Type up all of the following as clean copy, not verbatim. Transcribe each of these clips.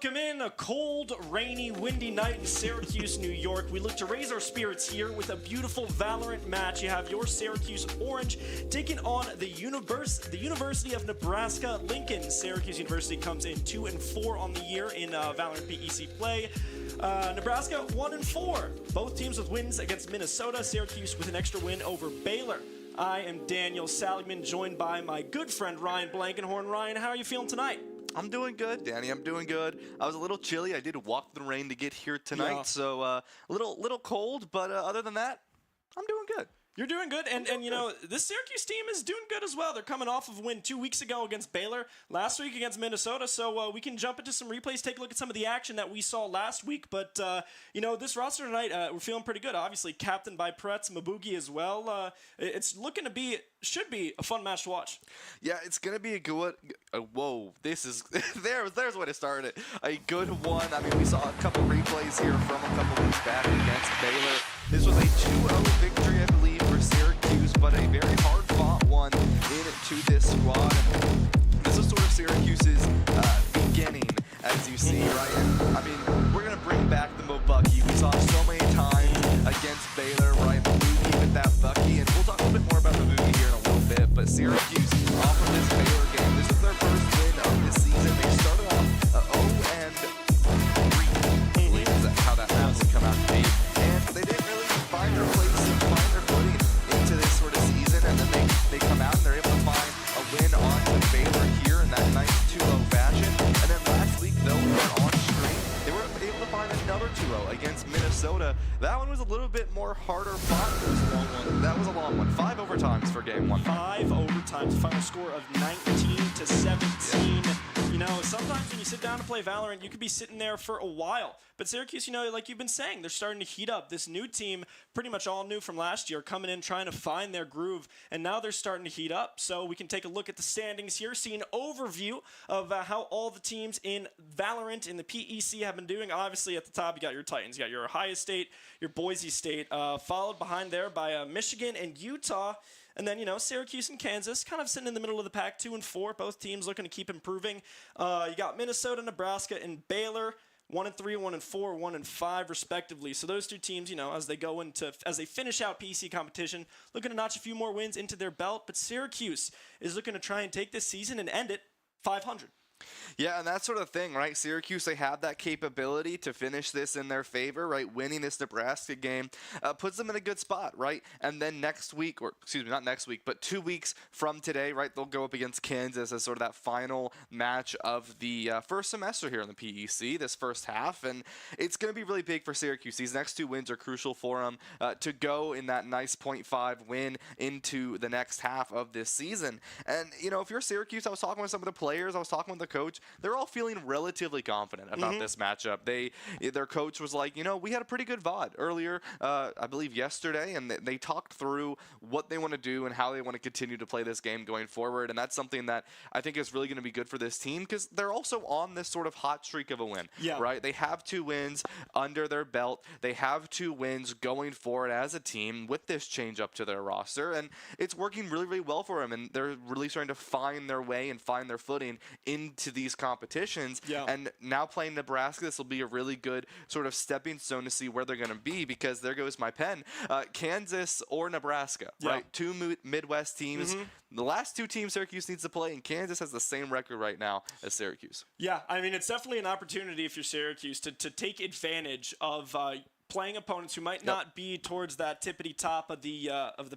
Welcome in a cold, rainy, windy night in Syracuse, New York. We look to raise our spirits here with a beautiful Valorant match. You have your Syracuse Orange taking on the University of Nebraska, Lincoln. Syracuse University comes in 2-4 on the year in Valorant PEC play. Nebraska 1-4. Both teams with wins against Minnesota. Syracuse with an extra win over Baylor. I am Daniel Saligman, joined by my good friend Ryan Blankenhorn. Ryan, how are you feeling tonight? I'm doing good, Danny. I'm doing good. I was a little chilly. I did walk the rain to get here tonight, so a little cold. But other than that, I'm doing good. You're doing good, and you know, this Syracuse team is doing good as well. They're coming off of a win 2 weeks ago against Baylor, last week against Minnesota, so we can jump into some replays, take a look at some of the action that we saw last week. But, you know, this roster tonight, we're feeling pretty good. Obviously, captained by Pretz, Mabugi as well. It's looking to be, should be a fun match to watch. Yeah, it's going to be a good whoa, this is, there's where it started. A good one. I mean, we saw a couple replays here from a couple weeks back against Baylor. This was a 2-0 victory, I believe, for Syracuse, but a very hard-fought one into this squad. This is sort of Syracuse's beginning, as you see, right? And, I mean, we're going to bring back the Mobucky. We saw so many times against Baylor, right? Mabugi with that Bucky, and we'll talk a little bit more about Mabugi here in a little bit. But Syracuse, off of this Baylor game, this is their first win of this season. They started off 0-3, I believe is how that math would come out to be. And they didn't really find their place and find their footing into this sort of season, and then they come out and they're able to find a win on Baylor here in that nice 2-0 fashion. And then last week, though, we were on stream, they were able to find another 2-0 against Minnesota. That one was a little bit more harder fought. It was a long one. That was a long one. 5 overtimes for game one. 5 overtimes, final score of 19-17. Yeah. You know, sometimes when you sit down to play Valorant, you could be sitting there for a while. But Syracuse, you know, like you've been saying, they're starting to heat up. This new team, pretty much all new from last year, coming in trying to find their groove, and now they're starting to heat up. So we can take a look at the standings here, see an overview of how all the teams in Valorant in the PEC have been doing. Obviously, at the top, you got your Titans, you got your Ohio State, your Boise State, followed behind there by Michigan and Utah. And then, you know, Syracuse and Kansas kind of sitting in the middle of the pack, 2-4. Both teams looking to keep improving. You got Minnesota, Nebraska, and Baylor, 1-3, 1-4, 1-5, respectively. So those two teams, you know, as they finish out PC competition, looking to notch a few more wins into their belt. But Syracuse is looking to try and take this season and end it 500. Yeah, and that sort of thing, right? Syracuse, they have that capability to finish this in their favor, right? Winning this Nebraska game puts them in a good spot, right? And then next week, or excuse me, not next week, but 2 weeks from today, right, they'll go up against Kansas as sort of that final match of the first semester here in the PEC, this first half. And it's going to be really big for Syracuse. These next 2 wins are crucial for them to go in that nice 0.5 win into the next half of this season. And, you know, if you're Syracuse, I was talking with some of the players, I was talking with the coach, they're all feeling relatively confident about this matchup. Their coach was like, you know, we had a pretty good VOD earlier, I believe yesterday, and they talked through what they want to do and how they want to continue to play this game going forward. And that's something that I think is really going to be good for this team because they're also on this sort of hot streak of a win, right? They have 2 wins under their belt. They have 2 wins going forward as a team with this change up to their roster, and it's working really, really well for them. And they're really starting to find their way and find their footing into these competitions. And now playing Nebraska, this will be a really good sort of stepping stone to see where they're going to be, because there goes my pen. Kansas or Nebraska, right? 2 Midwest teams. The last 2 teams Syracuse needs to play, and Kansas has the same record right now as Syracuse. Yeah, I mean, it's definitely an opportunity if you're Syracuse to take advantage of playing opponents who might not be towards that tippity top of the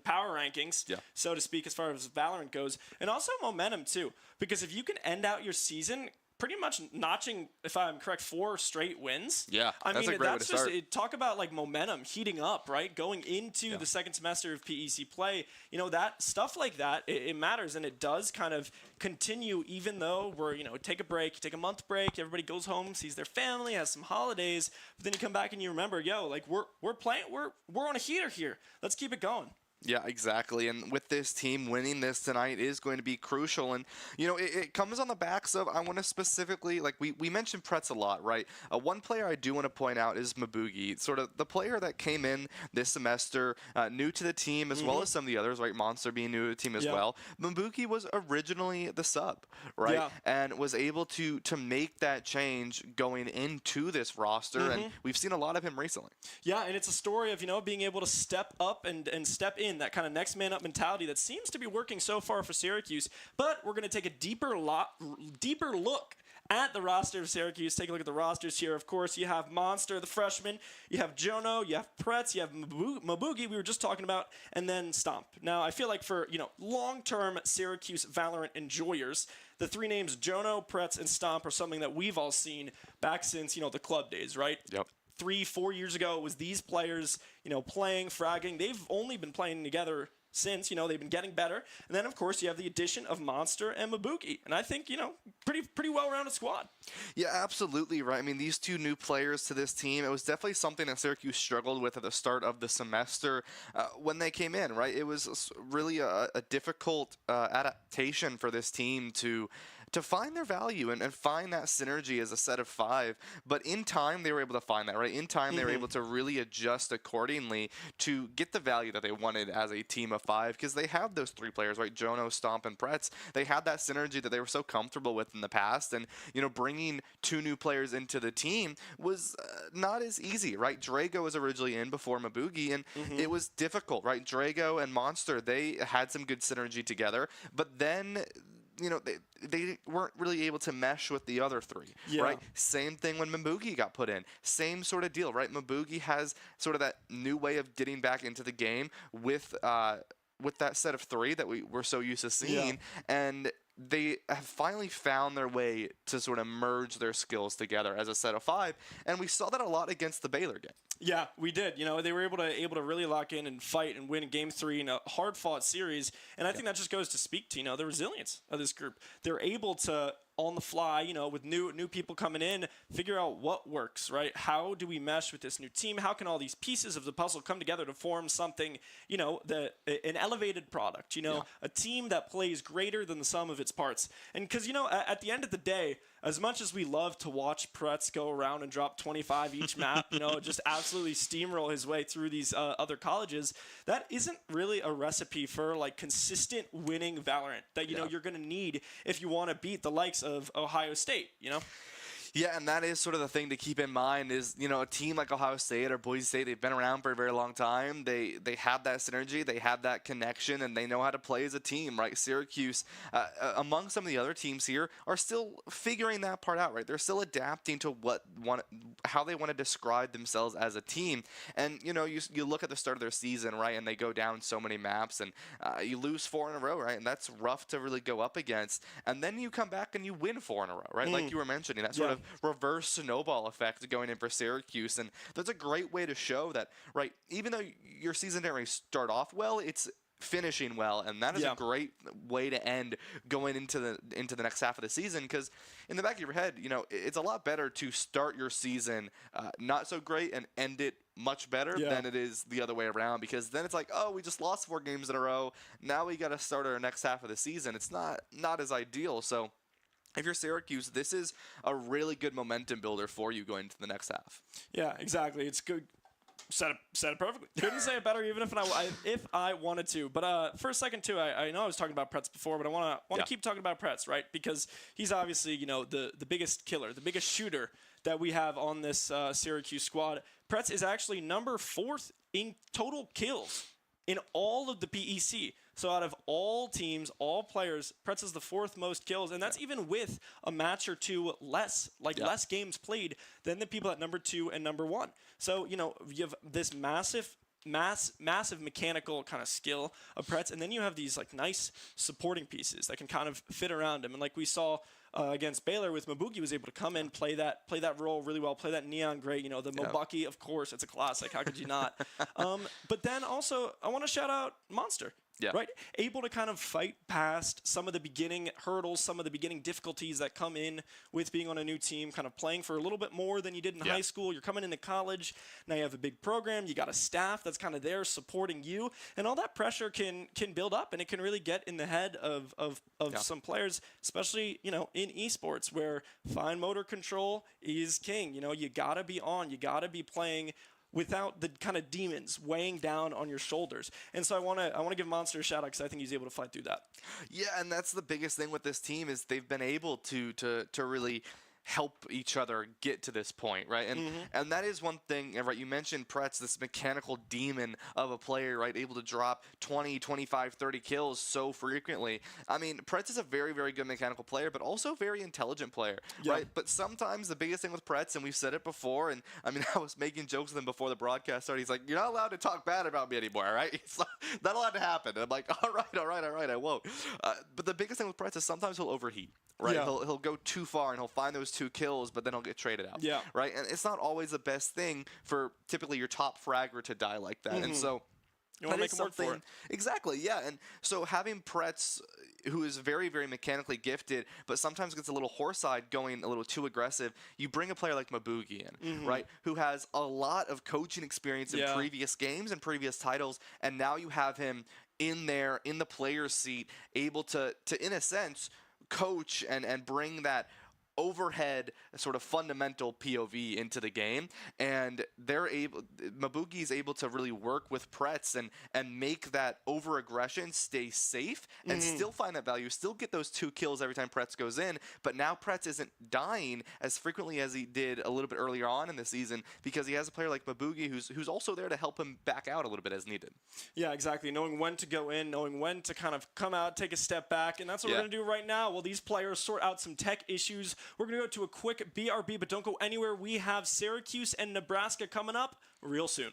power rankings, so to speak, as far as Valorant goes, and also momentum too. Because if you can end out your season pretty much notching, if I'm correct, 4 straight wins. Yeah, I that's mean, a great way to start. Talk about like momentum heating up, right? Going into the second semester of PEC play, you know, that stuff like that, it matters, and it does kind of continue even though we're, you know, take a break, take a month break, everybody goes home, sees their family, has some holidays, but then you come back and you remember, yo, like we're playing, we're on a heater here. Let's keep it going. Yeah, exactly. And with this team, winning this tonight is going to be crucial. And, it comes on the backs of, I want to specifically, like we mentioned Pretz a lot, right? One player I do want to point out is Mabugi, sort of the player that came in this semester, new to the team, as well as some of the others, right? Monster being new to the team as well. Mabugi was originally the sub, right? Yeah. And was able to make that change going into this roster. And we've seen a lot of him recently. Yeah, and it's a story of, being able to step up and step in, that kind of next man up mentality that seems to be working so far for Syracuse. But we're going to take a deeper look at the roster of Syracuse. Take a look at the rosters here. Of course, you have Monster, the freshman. You have Jono. You have Pretz. You have Mabugi, we were just talking about. And then Stomp. Now, I feel like for, long-term Syracuse Valorant enjoyers, the three names Jono, Pretz, and Stomp are something that we've all seen back since, the club days, right? Yep. 3-4 years ago, it was these players, playing, fragging. They've only been playing together since, they've been getting better. And then, of course, you have the addition of Monster and Mabugi. And I think, pretty well-rounded squad. Yeah, absolutely right. I mean, these two new players to this team, it was definitely something that Syracuse struggled with at the start of the semester when they came in, right? It was really a difficult adaptation for this team to find their value and find that synergy as a set of five. But in time, they were able to find that, right? In time, they were able to really adjust accordingly to get the value that they wanted as a team of five, because they have those three players, right? Jono, Stomp, and Pretz. They had that synergy that they were so comfortable with in the past. And, bringing two new players into the team was not as easy, right? Drago was originally in before Mabugi, and it was difficult, right? Drago and Monster, they had some good synergy together, but then they weren't really able to mesh with the other three, right? Same thing when Mabugi got put in. Same sort of deal, right? Mabugi has sort of that new way of getting back into the game with that set of three that we were so used to seeing, and they have finally found their way to sort of merge their skills together as a set of five, and we saw that a lot against the Baylor game. Yeah, we did. They were able to really lock in and fight and win Game 3 in a hard-fought series, and I think that just goes to speak to the resilience of this group. They're able to, on the fly, with new people coming in, figure out what works, right? How do we mesh with this new team? How can all these pieces of the puzzle come together to form something, an elevated product, a team that plays greater than the sum of its parts? And because, at the end of the day, as much as we love to watch Pretz go around and drop 25 each map, just absolutely steamroll his way through these other colleges, that isn't really a recipe for like consistent winning Valorant that you're going to need if you want to beat the likes of Ohio State. Yeah, and that is sort of the thing to keep in mind is, a team like Ohio State or Boise State, they've been around for a very long time. They have that synergy, they have that connection, and they know how to play as a team, right? Syracuse, among some of the other teams here, are still figuring that part out, right? They're still adapting to how they want to describe themselves as a team. And, you look at the start of their season, right, and they go down so many maps, and you lose 4 in a row, right? And that's rough to really go up against. And then you come back and you win 4 in a row, right? Like you were mentioning, that sort of reverse snowball effect going in for Syracuse. And that's a great way to show that, right, even though your season didn't really start off well, it's finishing well, and that is a great way to end going into the next half of the season, because in the back of your head, it's a lot better to start your season not so great and end it much better than it is the other way around, because then it's like, oh, we just lost 4 games in a row, now we got to start our next half of the season. It's not as ideal. So if you're Syracuse, this is a really good momentum builder for you going into the next half. Yeah, exactly. It's good. Said it perfectly. Couldn't say it better, even if I wanted to. But for a second too, I know I was talking about Pretz before, but I want to keep talking about Pretz, right? Because he's obviously the biggest killer, the biggest shooter that we have on this Syracuse squad. Pretz is actually number 4th in total kills in all of the PEC. So out of all teams, all players, Pretz is the 4th most kills, and that's even with a match or two less games played than the people at number 2 and number 1. So, you have this massive mechanical kind of skill of Pretz, and then you have these like nice supporting pieces that can kind of fit around him. And like we saw against Baylor with Mabuki was able to come in, play that role really well, play that neon gray. You know, the Mobaki, of course, it's a classic. How could you not? But then also, I want to shout out Monster. Yeah. Right? Able to kind of fight past some of the beginning hurdles, some of the beginning difficulties that come in with being on a new team, kind of playing for a little bit more than you did in high school. You're coming into college. Now you have a big program. You got a staff that's kind of there supporting you. And all that pressure can build up, and it can really get in the head of some players, especially, you know, in esports where fine motor control is king. You know, you got to be on. You got to be playing without the kind of demons weighing down on your shoulders. And so I want to give Monster a shout out because I think he's able to fight through that. Yeah, and that's the biggest thing with this team is they've been able to really help each other get to this point, right? And that is one thing, right? You mentioned Pretz, this mechanical demon of a player, right? Able to drop 20, 25, 30 kills so frequently. I mean, Pretz is a very, very good mechanical player, but also a very intelligent player, right? But sometimes the biggest thing with Pretz, and we've said it before, and I mean, I was making jokes with him before the broadcast started. He's like, "You're not allowed to talk bad about me anymore, right?" It's not allowed to happen. And I'm like, all right, I won't. But the biggest thing with Pretz is sometimes he'll overheat, right? Yeah. He'll go too far and he'll find those 2 kills, but then he'll get traded out. Yeah. Right? And it's not always the best thing for typically your top fragger to die like that. And so you want to make him work for it. Exactly, yeah. And so having Pretz, who is very, very mechanically gifted, but sometimes gets a little horse-eyed, going a little too aggressive, you bring a player like Mabugi in, right, who has a lot of coaching experience in previous games and previous titles, and now you have him in there, in the player's seat, able to in a sense, coach and bring that overhead sort of fundamental POV into the game, and Mabuki is able to really work with Pretz and make that over aggression stay safe and still find that value, still get those 2 kills every time Pretz goes in. But now Pretz isn't dying as frequently as he did a little bit earlier on in the season because he has a player like Mabuki who's also there to help him back out a little bit as needed. Yeah, exactly. Knowing when to go in, knowing when to kind of come out, take a step back, and that's what we're going to do right now. While these players sort out some tech issues, we're going to go to a quick BRB, but don't go anywhere. We have Syracuse and Nebraska coming up real soon.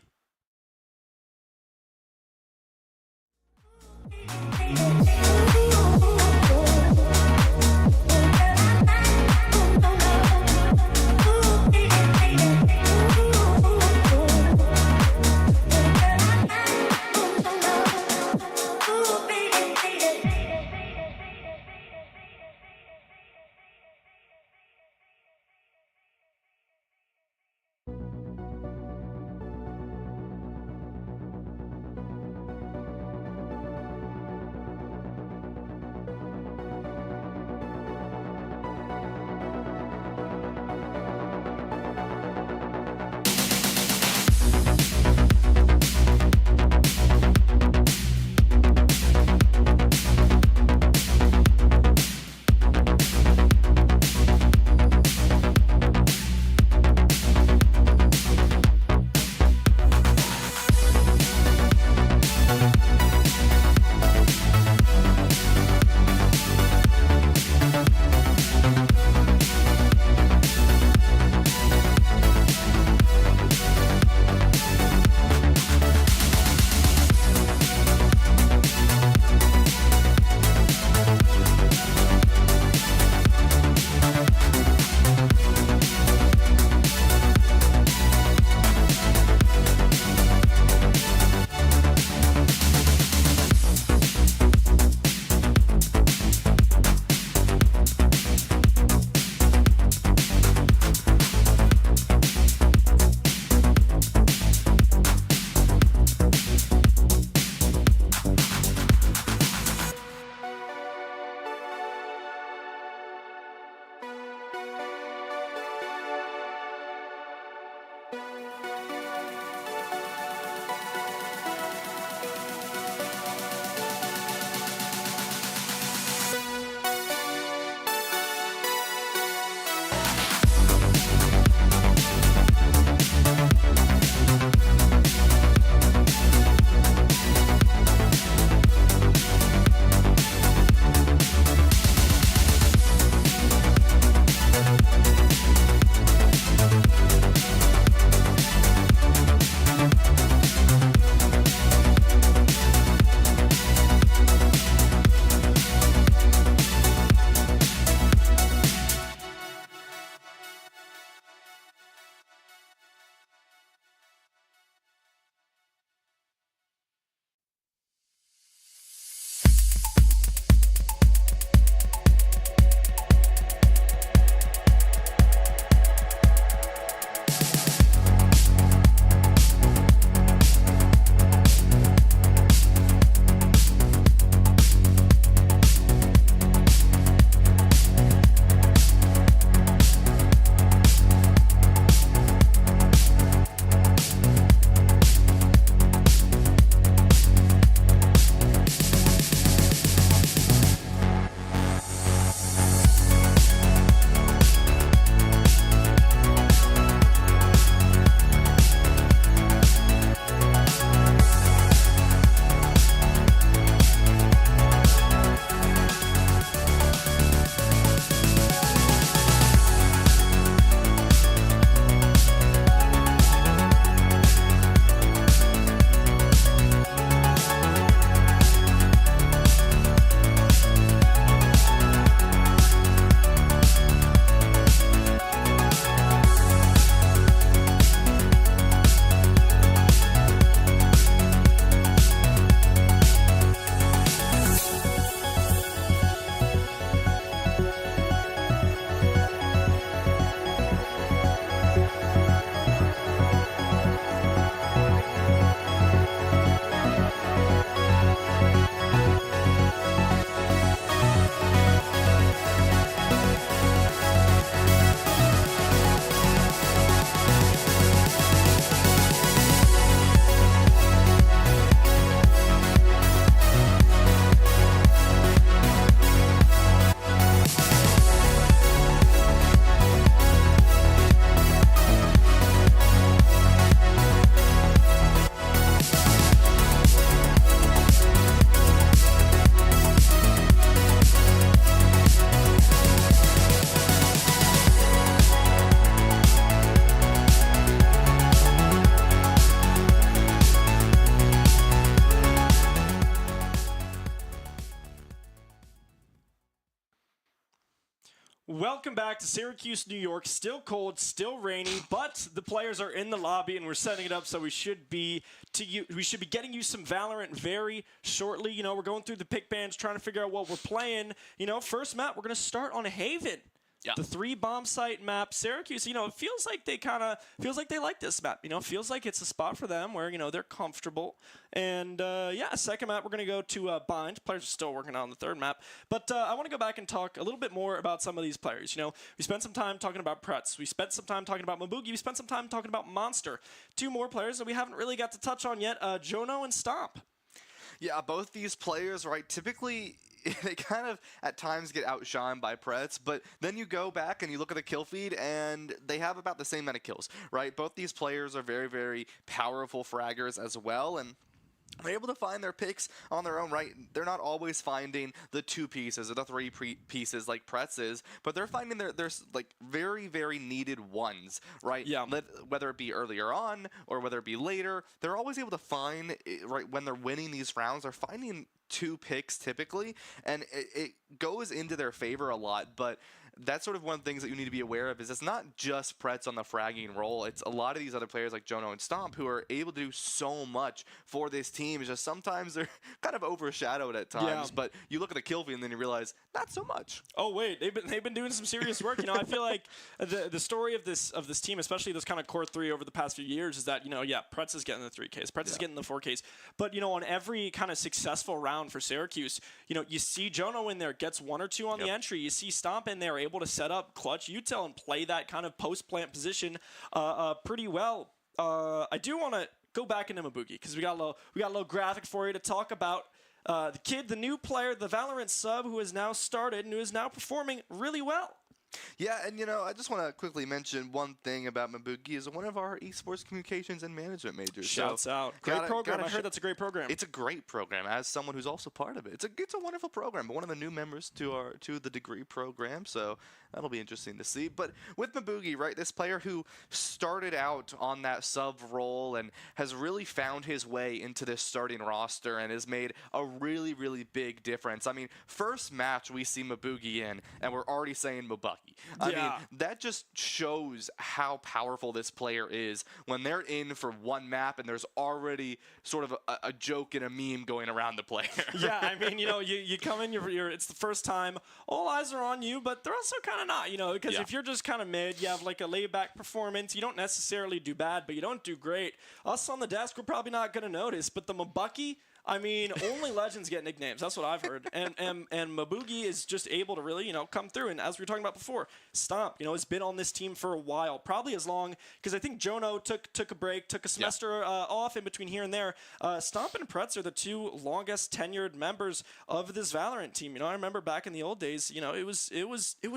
Welcome back to Syracuse, New York. Still cold, still rainy, but the players are in the lobby and we're setting it up so we should be getting you some Valorant very shortly. You know, we're going through the pick bands, trying to figure out what we're playing. You know, first map, we're going to start on Haven. Yeah. The 3 bomb site map. Syracuse, you know, it feels like they like this map. You know, it feels like it's a spot for them where, you know, they're comfortable. And yeah, second map, we're going to go to Bind. Players are still working on the third map. But I want to go back and talk a little bit more about some of these players. You know, we spent some time talking about Pretz. We spent some time talking about Mabugi. We spent some time talking about Monster. 2 more players that we haven't really got to touch on yet, Jono and Stomp. Yeah, both these players, right, typically they kind of at times get outshined by Pretz, but then you go back and you look at the kill feed and they have about the same amount of kills, right? Both these players are very, very powerful fraggers as well, and they're able to find their picks on their own, right? They're not always finding the 2 pieces or the 3 pieces like Pretz is, but they're finding their like very, very needed ones, right? Yeah. Whether it be earlier on or whether it be later, they're always able to find, right, when they're winning these rounds, they're finding 2 picks typically, and it goes into their favor a lot, but that's sort of one of the things that you need to be aware of is it's not just Pretz on the fragging role. It's a lot of these other players like Jono and Stomp who are able to do so much for this team. It's just sometimes they're kind of overshadowed at times, but you look at the kill feed and then you realize not so much. Oh wait, they've been doing some serious work. You know, I feel like the story of this team, especially this kind of core 3 over the past few years, is that, you know, yeah, Pretz is getting the 3Ks, Pretz is getting the 4Ks, but, you know, on every kind of successful round for Syracuse, you know, you see Jono in there gets 1 or 2 on the entry. You see Stomp in there able to set up clutch util and play that kind of post plant position pretty well. I do want to go back into Mabugi because we got a little graphic for you to talk about. The new player, the Valorant sub, who has now started and who is now performing really well. Yeah, and you know, I just want to quickly mention one thing about Mabugi is one of our esports communications and management majors. Shouts out. Great program. I heard that's a great program. It's a great program. As someone who's also part of it, it's a wonderful program. One of the new members to the degree program, so that'll be interesting to see. But with Mabugi, right, this player who started out on that sub role and has really found his way into this starting roster and has made a really, really big difference. I mean, first match we see Mabugi in, and we're already saying Mabugi. I mean, that just shows how powerful this player is when they're in for one map and there's already sort of a joke and a meme going around the player. Yeah, I mean, you know, you come in, it's the first time, all eyes are on you, but they're also kind of not, you know, because if you're just kind of mid, you have like a laid-back performance, you don't necessarily do bad, but you don't do great. Us on the desk, we're probably not going to notice, but the Mabugi, I mean, only legends get nicknames. That's what I've heard. And Mabugi is just able to really, you know, come through. And as we were talking about before, Stomp, you know, has been on this team for a while, probably as long, because I think Jono took a break, took a semester off in between here and there. Stomp and Pretz are the 2 longest tenured members of this Valorant team. You know, I remember back in the old days, you know, it was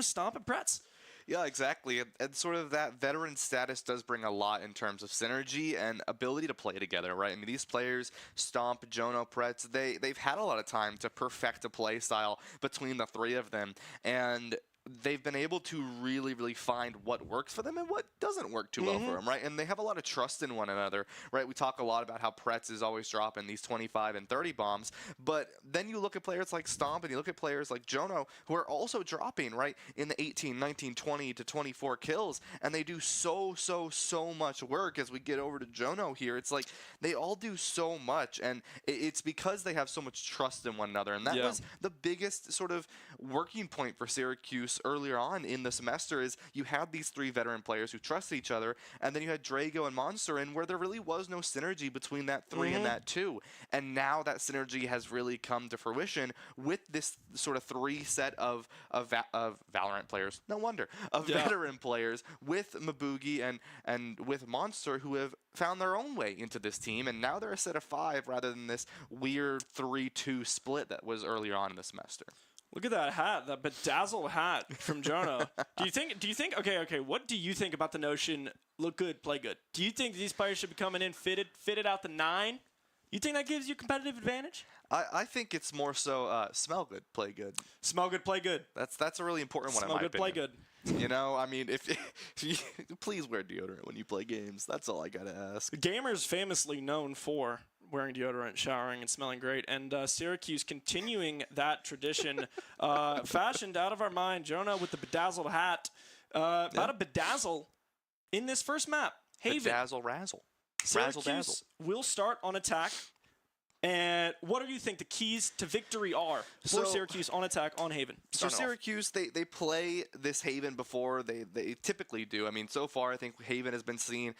Stomp and Pretz. Yeah, exactly. And sort of that veteran status does bring a lot in terms of synergy and ability to play together, right? I mean, these players, Stomp, Jono, Pretz, they've had a lot of time to perfect a play style between the 3 of them. And they've been able to really, really find what works for them and what doesn't work too well for them, right? And they have a lot of trust in one another, right? We talk a lot about how Pretz is always dropping these 25 and 30 bombs, but then you look at players like Stomp and you look at players like Jono who are also dropping, right, in the 18, 19, 20 to 24 kills, and they do so much work. As we get over to Jono here, it's like they all do so much, and it's because they have so much trust in one another, and that was the biggest sort of working point for Syracuse earlier on in the semester is you had these 3 veteran players who trusted each other, and then you had Drago and Monster in where there really was no synergy between that 3 and that 2. And now that synergy has really come to fruition with this sort of 3 set of Valorant players. No wonder. Of veteran players with Mabugi and with Monster who have found their own way into this team, and now they're a set of 5 rather than this weird 3-2 split that was earlier on in the semester. Look at that hat, that bedazzled hat from Jono. Do you think, okay, what do you think about the notion, look good, play good? Do you think these players should be coming in fitted out the 9? You think that gives you competitive advantage? I think it's more so smell good, play good. Smell good, play good. That's a really important one in my opinion. Smell good, play good. You know, I mean, if you, please wear deodorant when you play games. That's all I gotta ask. Gamers famously known for wearing deodorant, showering, and smelling great. And Syracuse continuing that tradition, fashioned out of our mind. Jonah with the bedazzled hat. About to bedazzle in this first map. Haven. Bedazzle razzle. Razzle dazzle. Syracuse will start on attack. And what do you think the keys to victory are for Syracuse on attack on Haven? So Syracuse, they play this Haven before they typically do. I mean, so far I think Haven has been seen,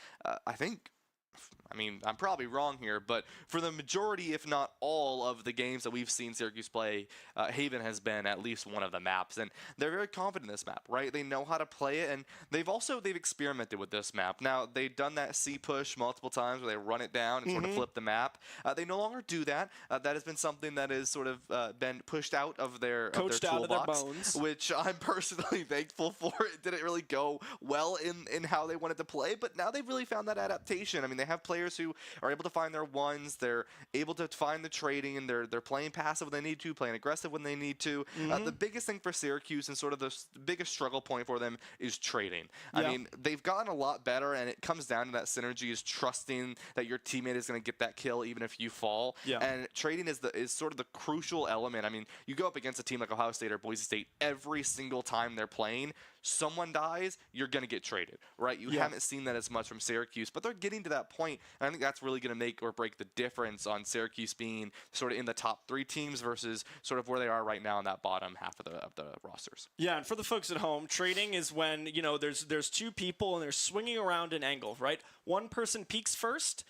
I'm probably wrong here, but for the majority, if not all, of the games that we've seen Syracuse play, Haven has been at least one of the maps, and they're very confident in this map, right? They know how to play it, and they've experimented with this map. Now, they've done that C push multiple times where they run it down and sort of flip the map. They no longer do that. That has been something that has sort of been pushed out of their toolbox, out of their bones, which I'm personally thankful for. It didn't really go well in how they wanted to play, but now they've really found that adaptation. I mean, they have players who are able to find their ones. They're able to find the trading, and they're playing passive when they need to, playing aggressive when they need to. The biggest thing for Syracuse and sort of the biggest struggle point for them is trading. I mean, they've gotten a lot better, and it comes down to that synergy, is trusting that your teammate is going to get that kill even if you fall. And trading is sort of the crucial element. I mean, you go up against a team like Ohio State or Boise State every single time they're playing. Someone dies, you're going to get traded, right? You haven't seen that as much from Syracuse, but they're getting to that point, and I think that's really going to make or break the difference on Syracuse being sort of in the top 3 teams versus sort of where they are right now in that bottom half of the rosters. Yeah, and for the folks at home, trading is when, there's 2 people and they're swinging around an angle, right? One person peeks first,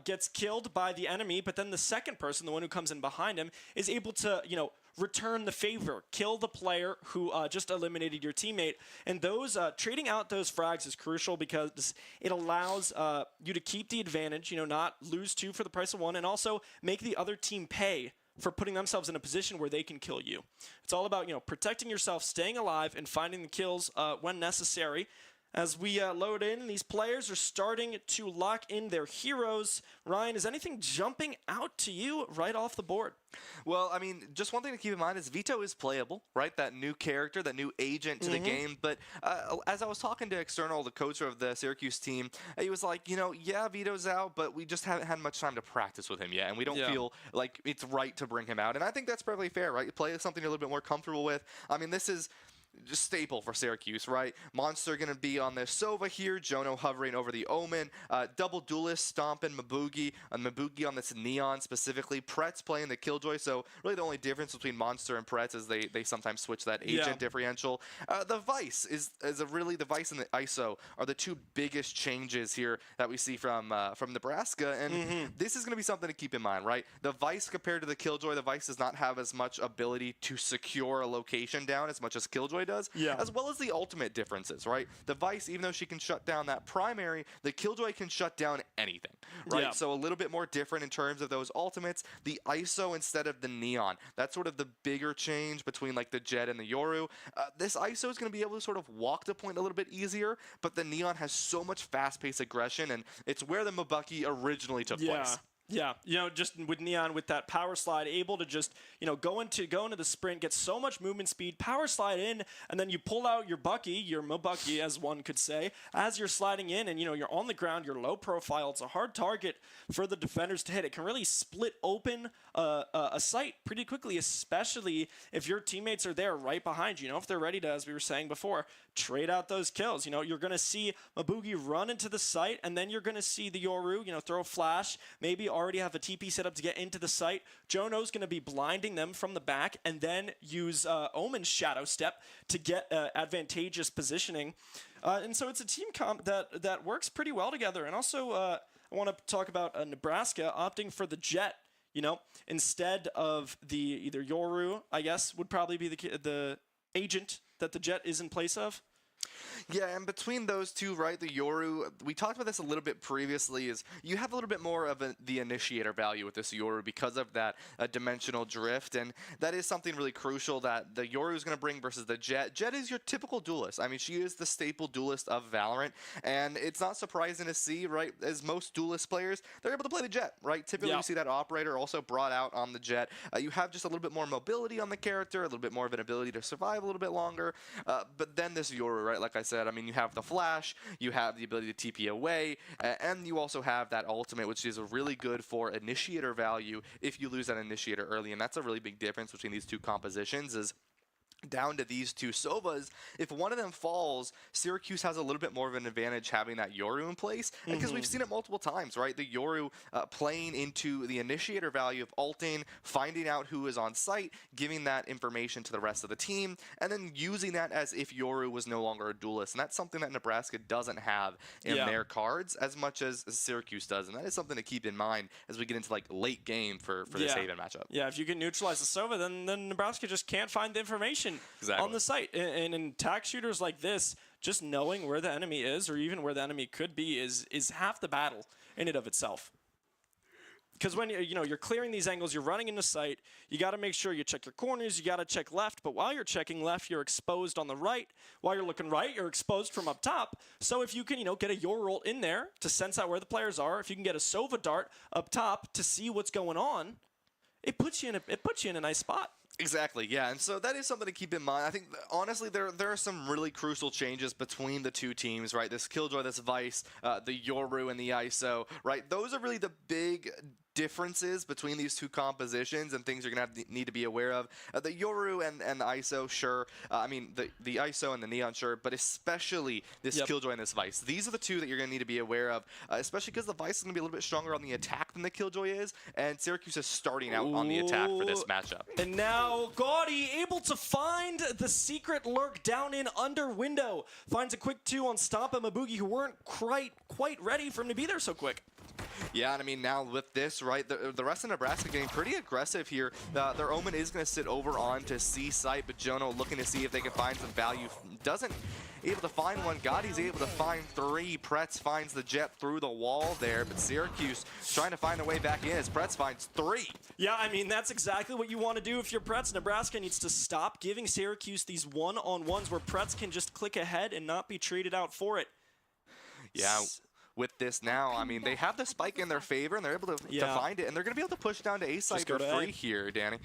gets killed by the enemy, but then the second person, the one who comes in behind him, is able to, return the favor, kill the player who just eliminated your teammate. And those trading out those frags is crucial because it allows you to keep the advantage, not lose 2 for the price of 1, and also make the other team pay for putting themselves in a position where they can kill you. It's all about, protecting yourself, staying alive, and finding the kills when necessary. As we load in, these players are starting to lock in their heroes. Ryan, is anything jumping out to you right off the board? Well, I mean, just one thing to keep in mind is Vito is playable, right? That new character, that new agent to the game. But as I was talking to External, the coach of the Syracuse team, he was like, yeah, Vito's out, but we just haven't had much time to practice with him yet, and we don't feel like it's right to bring him out. And I think that's perfectly fair, right? You play something you're a little bit more comfortable with. I mean, this is just staple for Syracuse, right? Monster going to be on the Sova here, Jono hovering over the Omen, double duelist stomping Mabugi, and Mabugi on this Neon specifically, Pretz playing the Killjoy, so really the only difference between Monster and Pretz is they sometimes switch that agent differential. The Vice the Vice and the ISO are the 2 biggest changes here that we see from Nebraska, and this is going to be something to keep in mind, right? The Vice compared to the Killjoy, the Vice does not have as much ability to secure a location down as much as Killjoy does, as well as the ultimate differences, right? The Vice, even though she can shut down that primary, the Killjoy can shut down anything, right? So a little bit more different in terms of those ultimates. The ISO instead of the Neon, that's sort of the bigger change between like the Jet and the Yoru. This ISO is going to be able to sort of walk the point a little bit easier, but the Neon has so much fast-paced aggression, and it's where the Mabuki originally took place. Yeah, just with Neon, with that power slide, able to just, go into the sprint, get so much movement speed, power slide in, and then you pull out your Mabuki, as one could say, as you're sliding in, and, you're on the ground, you're low profile. It's a hard target for the defenders to hit. It can really split open a site pretty quickly, especially if your teammates are there right behind you. If they're ready to, as we were saying before, trade out those kills. You're going to see Mabugi run into the site, and then you're going to see the Yoru, throw a flash, maybe already have a TP set up to get into the site. Jono's going to be blinding them from the back, and then use Omen's Shadow Step to get advantageous positioning. And so it's a team comp that works pretty well together. And also, I want to talk about Nebraska opting for the Jet. Instead of the either Yoru, I guess, would probably be the agent that the Jet is in place of. Yeah, and between those 2, right, the Yoru, we talked about this a little bit previously, is you have a little bit more of the initiator value with this Yoru because of that dimensional drift, and that is something really crucial that the Yoru is going to bring versus the Jet. Jet is your typical duelist. I mean, she is the staple duelist of Valorant, and it's not surprising to see, right, as most duelist players, they're able to play the Jet, right? Typically, you see that Operator also brought out on the Jet. You have just a little bit more mobility on the character, a little bit more of an ability to survive a little bit longer, but then this Yoru, right, like like I said, I mean, you have the flash, you have the ability to TP away, and you also have that ultimate, which is really good for initiator value if you lose that initiator early. And that's a really big difference between these two compositions is down to these two Sovas. If one of them falls, Syracuse has a little bit more of an advantage having that Yoru in place, because we've seen it multiple times, right? The Yoru playing into the initiator value of ulting, finding out who is on site, giving that information to the rest of the team, and then using that as if Yoru was no longer a duelist. And that's something that Nebraska doesn't have in their cards as much as Syracuse does, and that is something to keep in mind as we get into like late game for this Haven matchup. Yeah, if you can neutralize the Sova, then Nebraska just can't find the information on the site. And in tack shooters like this, just knowing where the enemy is or even where the enemy could be is half the battle in and of itself. Because when you're clearing these angles, you're running into sight, you got to make sure you check your corners, you got to check left, but while you're checking left, you're exposed on the right. While you're looking right, you're exposed from up top. So if you can, get a Yoru in there to sense out where the players are, if you can get a Sova dart up top to see what's going on, it puts you in a nice spot. Exactly, yeah, and so that is something to keep in mind. I think, honestly, there are some really crucial changes between the two teams, right? This Killjoy, this Vice, the Yoru, and the ISO, right? Those are really the big differences between these two compositions and things you're going to need to be aware of. The Yoru and the ISO, sure. I mean, the ISO and the Neon, sure, but especially this Killjoy and this Vice. These are the two that you're going to need to be aware of, especially because the Vice is going to be a little bit stronger on the attack than the Killjoy is, and Syracuse is starting out on the attack for this matchup. And now Gaudy able to find the secret lurk down in under window. Finds a quick 2 on Stomp and Mabugi, who weren't quite ready for him to be there so quick. Yeah, and I mean, now with this, right, the rest of Nebraska getting pretty aggressive here. Their Omen is going to sit over onto C site, but Jono looking to see if they can find some value. Doesn't able to find one. Gaudy's able to find 3. Pretz finds the jet through the wall there, but Syracuse trying to find a way back in as Pretz finds 3. Yeah, I mean, that's exactly what you want to do if you're Pretz. Nebraska needs to stop giving Syracuse these one-on-ones where Pretz can just click ahead and not be treated out for it. Yeah. With this now, I mean, they have the spike in their favor, and they're able to find it, and they're going to be able to push down to A site for free here, Danny.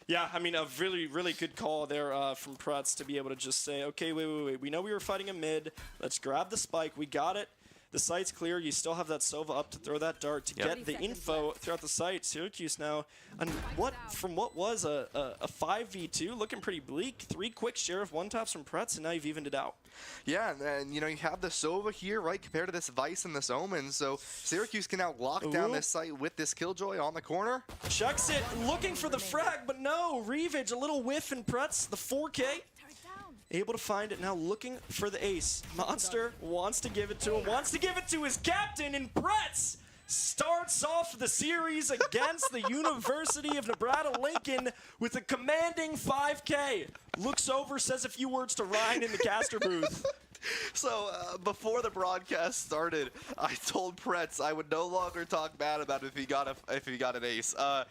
Yeah, I mean, a really, really good call there from Pretz to be able to just say, okay, wait. We know we were fighting a mid. Let's grab the spike. We got it. The site's clear. You still have that Sova up to throw that dart to get the info throughout the site. Syracuse now, and from what was a 5v2, looking pretty bleak. 3 quick Sheriff 1-taps from Pretz, and now you've evened it out. Yeah, and you have the Sova here, right, compared to this Vice and this Omen. So Syracuse can now lock down this site with this Killjoy on the corner. Chucks it, looking for the frag, but no. Reavage, a little whiff, and Pretz, the 4K. Able to find it now, looking for the ace. Monster wants to give it to him, wants to give it to his captain, and Pretz starts off the series against the University of Nebraska-Lincoln with a commanding 5K. Looks over, says a few words to Ryan in the caster booth. So, before the broadcast started, I told Pretz I would no longer talk bad about it if he got an ace. All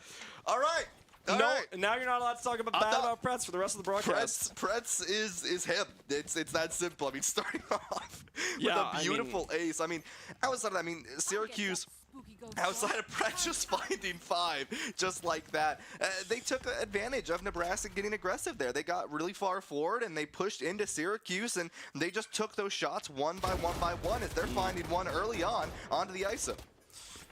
right. Now you're not allowed to talk about Pretz for the rest of the broadcast. Pretz is him. It's that simple. I mean, starting off with a beautiful ace. I mean, outside of that, I mean, Syracuse, outside of Pretz just finding 5, just like that, they took advantage of Nebraska getting aggressive there. They got really far forward, and they pushed into Syracuse, and they just took those shots one by one as they're finding one early on onto the ISO.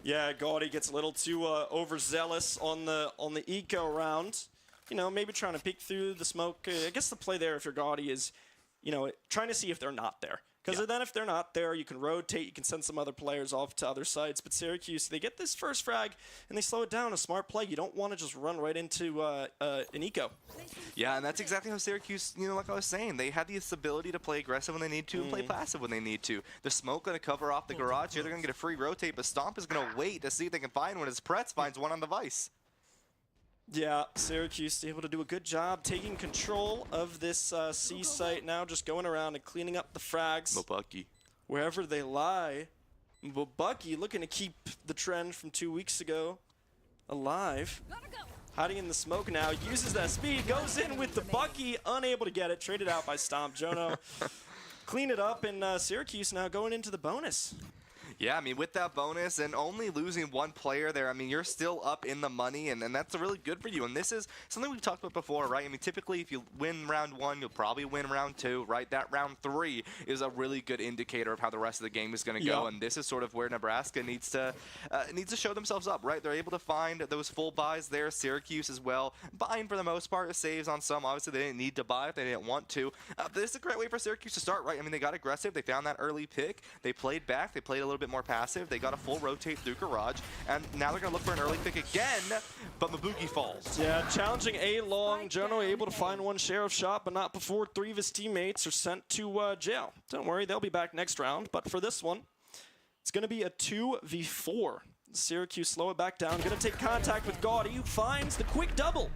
Yeah, Gaudy gets a little too overzealous on the eco round. Maybe trying to peek through the smoke. I guess the play there, if you're Gaudy, is, trying to see if they're not there. Because then if they're not there, you can rotate, you can send some other players off to other sites. But Syracuse, they get this first frag, and they slow it down. A smart play. You don't want to just run right into an eco. Yeah, and that's exactly how Syracuse, like I was saying, they have this ability to play aggressive when they need to and play passive when they need to. The smoke going to cover off the garage here. They're going to get a free rotate, but Stomp is going to wait to see if they can find one as Pretz finds one on the Vice. Yeah, Syracuse able to do a good job taking control of this C site now, just going around and cleaning up the frags. Mabucky. Wherever they lie. Mabucky looking to keep the trend from 2 weeks ago alive. Hiding in the smoke now, uses that speed, goes in with the Bucky, unable to get it, traded out by Stomp. Jono clean it up, and Syracuse now going into the bonus. Yeah, I mean, with that bonus and only losing one player there, I mean, you're still up in the money, and that's really good for you. And this is something we've talked about before, right? I mean, typically, if you win round 1, you'll probably win round 2, right? That round 3 is a really good indicator of how the rest of the game is going to go. And this is sort of where Nebraska needs to show themselves up, right? They're able to find those full buys there. Syracuse as well, buying for the most part, saves on some. Obviously, they didn't need to buy if they didn't want to. But this is a great way for Syracuse to start, right? I mean, they got aggressive. They found that early pick. They played back. They played a little bit more passive. They got a full rotate through garage, and now they're going to look for an early pick again, but Mabugi falls. Yeah, challenging A long. Jono able to find one share of shot, but not before 3 of his teammates are sent to jail. Don't worry, they'll be back next round, but for this one, it's going to be a 2v4. Syracuse slow it back down, going to take contact with Gaudy, who finds the quick double.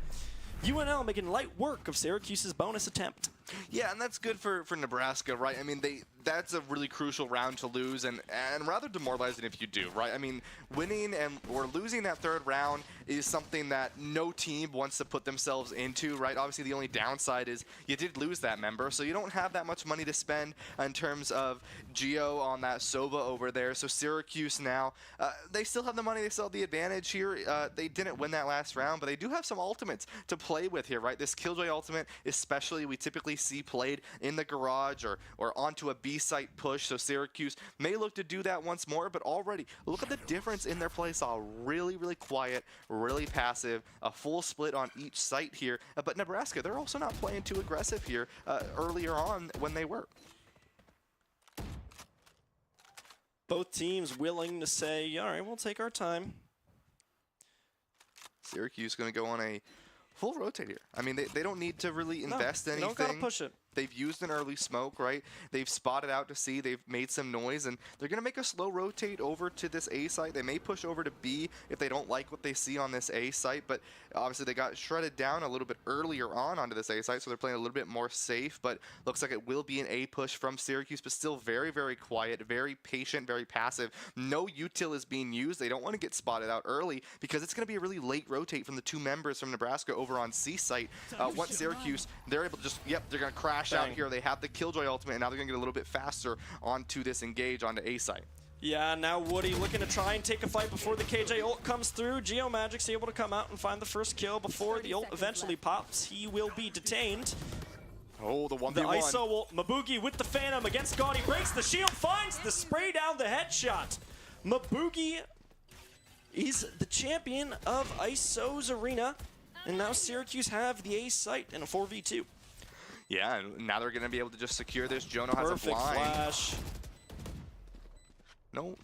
UNL making light work of Syracuse's bonus attempt. Yeah, and that's good for Nebraska, right? I mean, that's a really crucial round to lose, and rather demoralizing if you do, right? I mean, winning or losing that 3rd round is something that no team wants to put themselves into, right? Obviously, the only downside is you did lose that member, so you don't have that much money to spend in terms of Geo on that Sova over there. So Syracuse now, they still have the money, they still have the advantage here. They didn't win that last round, but they do have some ultimates to play with here, right? This Killjoy ultimate, especially, we typically see played in the garage or onto a B site push, so Syracuse may look to do that once more, but already look at the difference in their play style. Really, really quiet, really passive, a full split on each site here, but Nebraska, they're also not playing too aggressive here earlier on when they were. Both teams willing to say, all right, we'll take our time. Syracuse going to go on a full rotate here. I mean, they don't need to really invest anything. They don't gotta push it. They've used an early smoke, right? They've spotted out to C. They've made some noise, and they're going to make a slow rotate over to this A site. They may push over to B if they don't like what they see on this A site, but obviously they got shredded down a little bit earlier onto this A site, so they're playing a little bit more safe, but looks like it will be an A push from Syracuse, but still very, very quiet, very patient, very passive. No util is being used. They don't want to get spotted out early because it's going to be a really late rotate from the 2 members from Nebraska over on C site. Once Syracuse, they're able to just, they're going to crash out here. They have the Killjoy ultimate, and now they're going to get a little bit faster onto this engage onto A site. Yeah, now Woody looking to try and take a fight before the KJ ult comes through. Geomagic's able to come out and find the first kill before the ult eventually pops. He will be detained. Oh, the 1v1. The ISO ult. Mabugi with the Phantom against Gaudy. Breaks the shield, finds the spray down the headshot. Mabugi is the champion of ISO's arena. And now Syracuse have the A site in a 4v2. Yeah, and now they're going to be able to just secure this. Jono has a Perfect blind. flash. No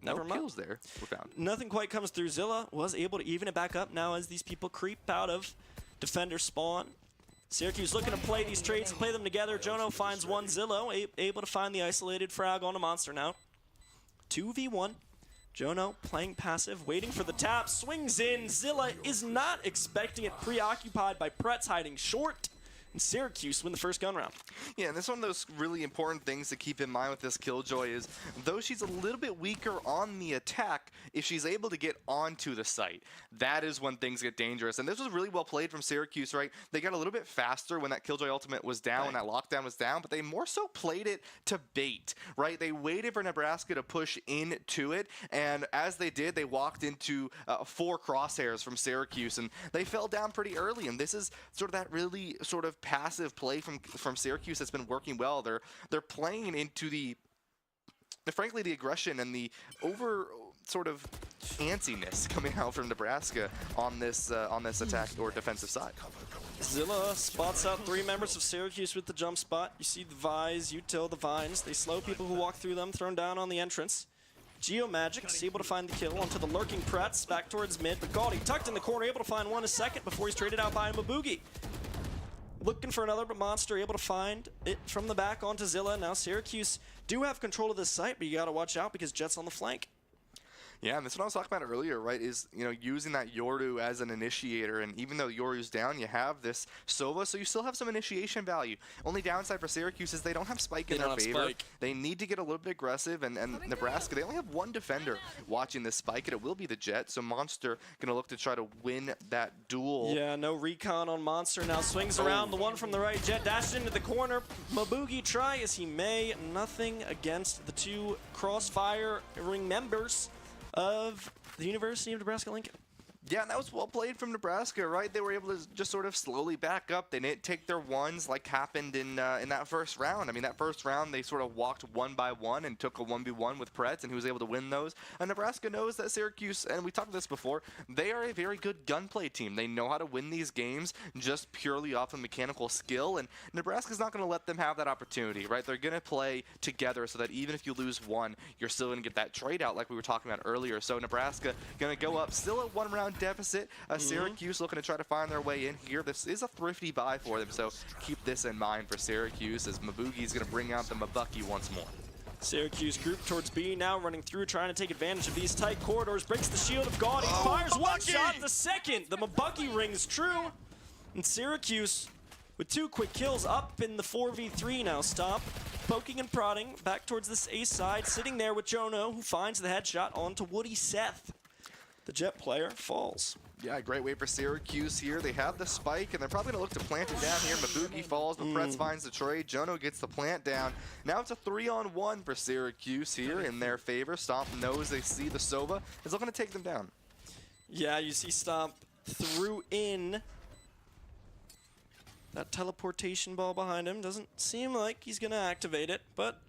kills there were found. Nothing quite comes through. Zilla was able to even it back up now as these people creep out of defender spawn. Syracuse looking to play these traits, play them together. Jono finds one Zillow, able to find the isolated frag on a monster now. 2v1. Jono playing passive, waiting for the tap, swings in. Zilla is not expecting it, preoccupied by Pretz hiding short. And Syracuse win the first gun round. Yeah, and this is one of those really important things to keep in mind with this Killjoy is, though she's a little bit weaker on the attack, if she's able to get onto the site, that is when things get dangerous. And this was really well played from Syracuse, right? They got a little bit faster when that Killjoy ultimate was down, when that lockdown was down, but they more so played it to bait, right? They waited for Nebraska to push into it, and as they did, they walked into 4 crosshairs from Syracuse, and they fell down pretty early, and this is sort of that really sort of passive play from Syracuse that's been working well. They're playing into frankly the aggression and the over sort of antsiness coming out from Nebraska on this attack or defensive side. Zilla spots out 3 members of Syracuse with the jump spot. You see the Vise, Util, the Vines. They slow people who walk through them, thrown down on the entrance. Geomagic is able to find the kill onto the lurking Pretz back towards mid, but Gaudy tucked in the corner, able to find one a second before he's traded out by Mabugi. Looking for another monster, able to find it from the back onto Zilla. Now Syracuse do have control of this site, but you gotta watch out because Jet's on the flank. Yeah, and that's what I was talking about earlier, right, is, using that Yoru as an initiator, and even though Yoru's down, you have this Sova, so you still have some initiation value. Only downside for Syracuse is they don't have Spike in their favor. They need to get a little bit aggressive, and Nebraska, they only have one defender watching this Spike, and it will be the Jet, so Monster going to look to try to win that duel. Yeah, no recon on Monster, now swings around the one from the right. Jet dashed into the corner. Maboogie try as he may. Nothing against the two crossfire-ring members of the University of Nebraska-Lincoln. Yeah, and that was well played from Nebraska, right? They were able to just sort of slowly back up. They didn't take their ones like happened in that first round. I mean, that first round, they sort of walked one by one and took a 1v1 with Pretz, and he was able to win those. And Nebraska knows that Syracuse, and we talked about this before, they are a very good gunplay team. They know how to win these games just purely off of mechanical skill, and Nebraska's not going to let them have that opportunity, right? They're going to play together so that even if you lose one, you're still going to get that trade out like we were talking about earlier. So Nebraska going to go up, still at one-round deficit. Syracuse looking to try to find their way in here. This is a thrifty buy for them, so keep this in mind for Syracuse as Maboogie going to bring out the Mabucky once more. Syracuse group towards B, now running through, trying to take advantage of these tight corridors. Breaks the shield of Gaudy, fires one shot, the second. The Mabucky rings true. And Syracuse with 2 quick kills up in the 4v3 now. Stop poking and prodding back towards this A side, sitting there with Jono, who finds the headshot onto Woody Seth. The Jet player falls. Yeah, great way for Syracuse here. They have the spike, and they're probably going to look to plant it down here. Maboogie falls, but Pretz finds the trade. Jono gets the plant down. Now it's a 3-on-1 for Syracuse here in their favor. Stomp knows they see the Sova. Is looking to take them down. Yeah, you see Stomp threw in that teleportation ball behind him. Doesn't seem like he's going to activate it, but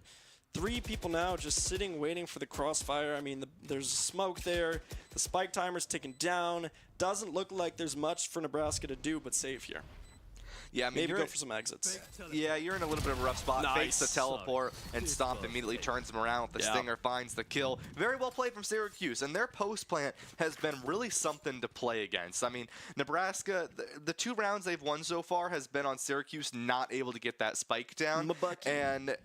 3 people now just sitting, waiting for the crossfire. I mean, there's smoke there. The spike timer's ticking down. Doesn't look like there's much for Nebraska to do but save here. Yeah, I mean, maybe go for some exits. Yeah, you're in a little bit of a rough spot. Fakes the teleport, and Stomp immediately turns him around with the Stinger, finds the kill. Very well played from Syracuse, and their post plant has been really something to play against. I mean, Nebraska, the 2 rounds they've won so far has been on Syracuse not able to get that spike down. And,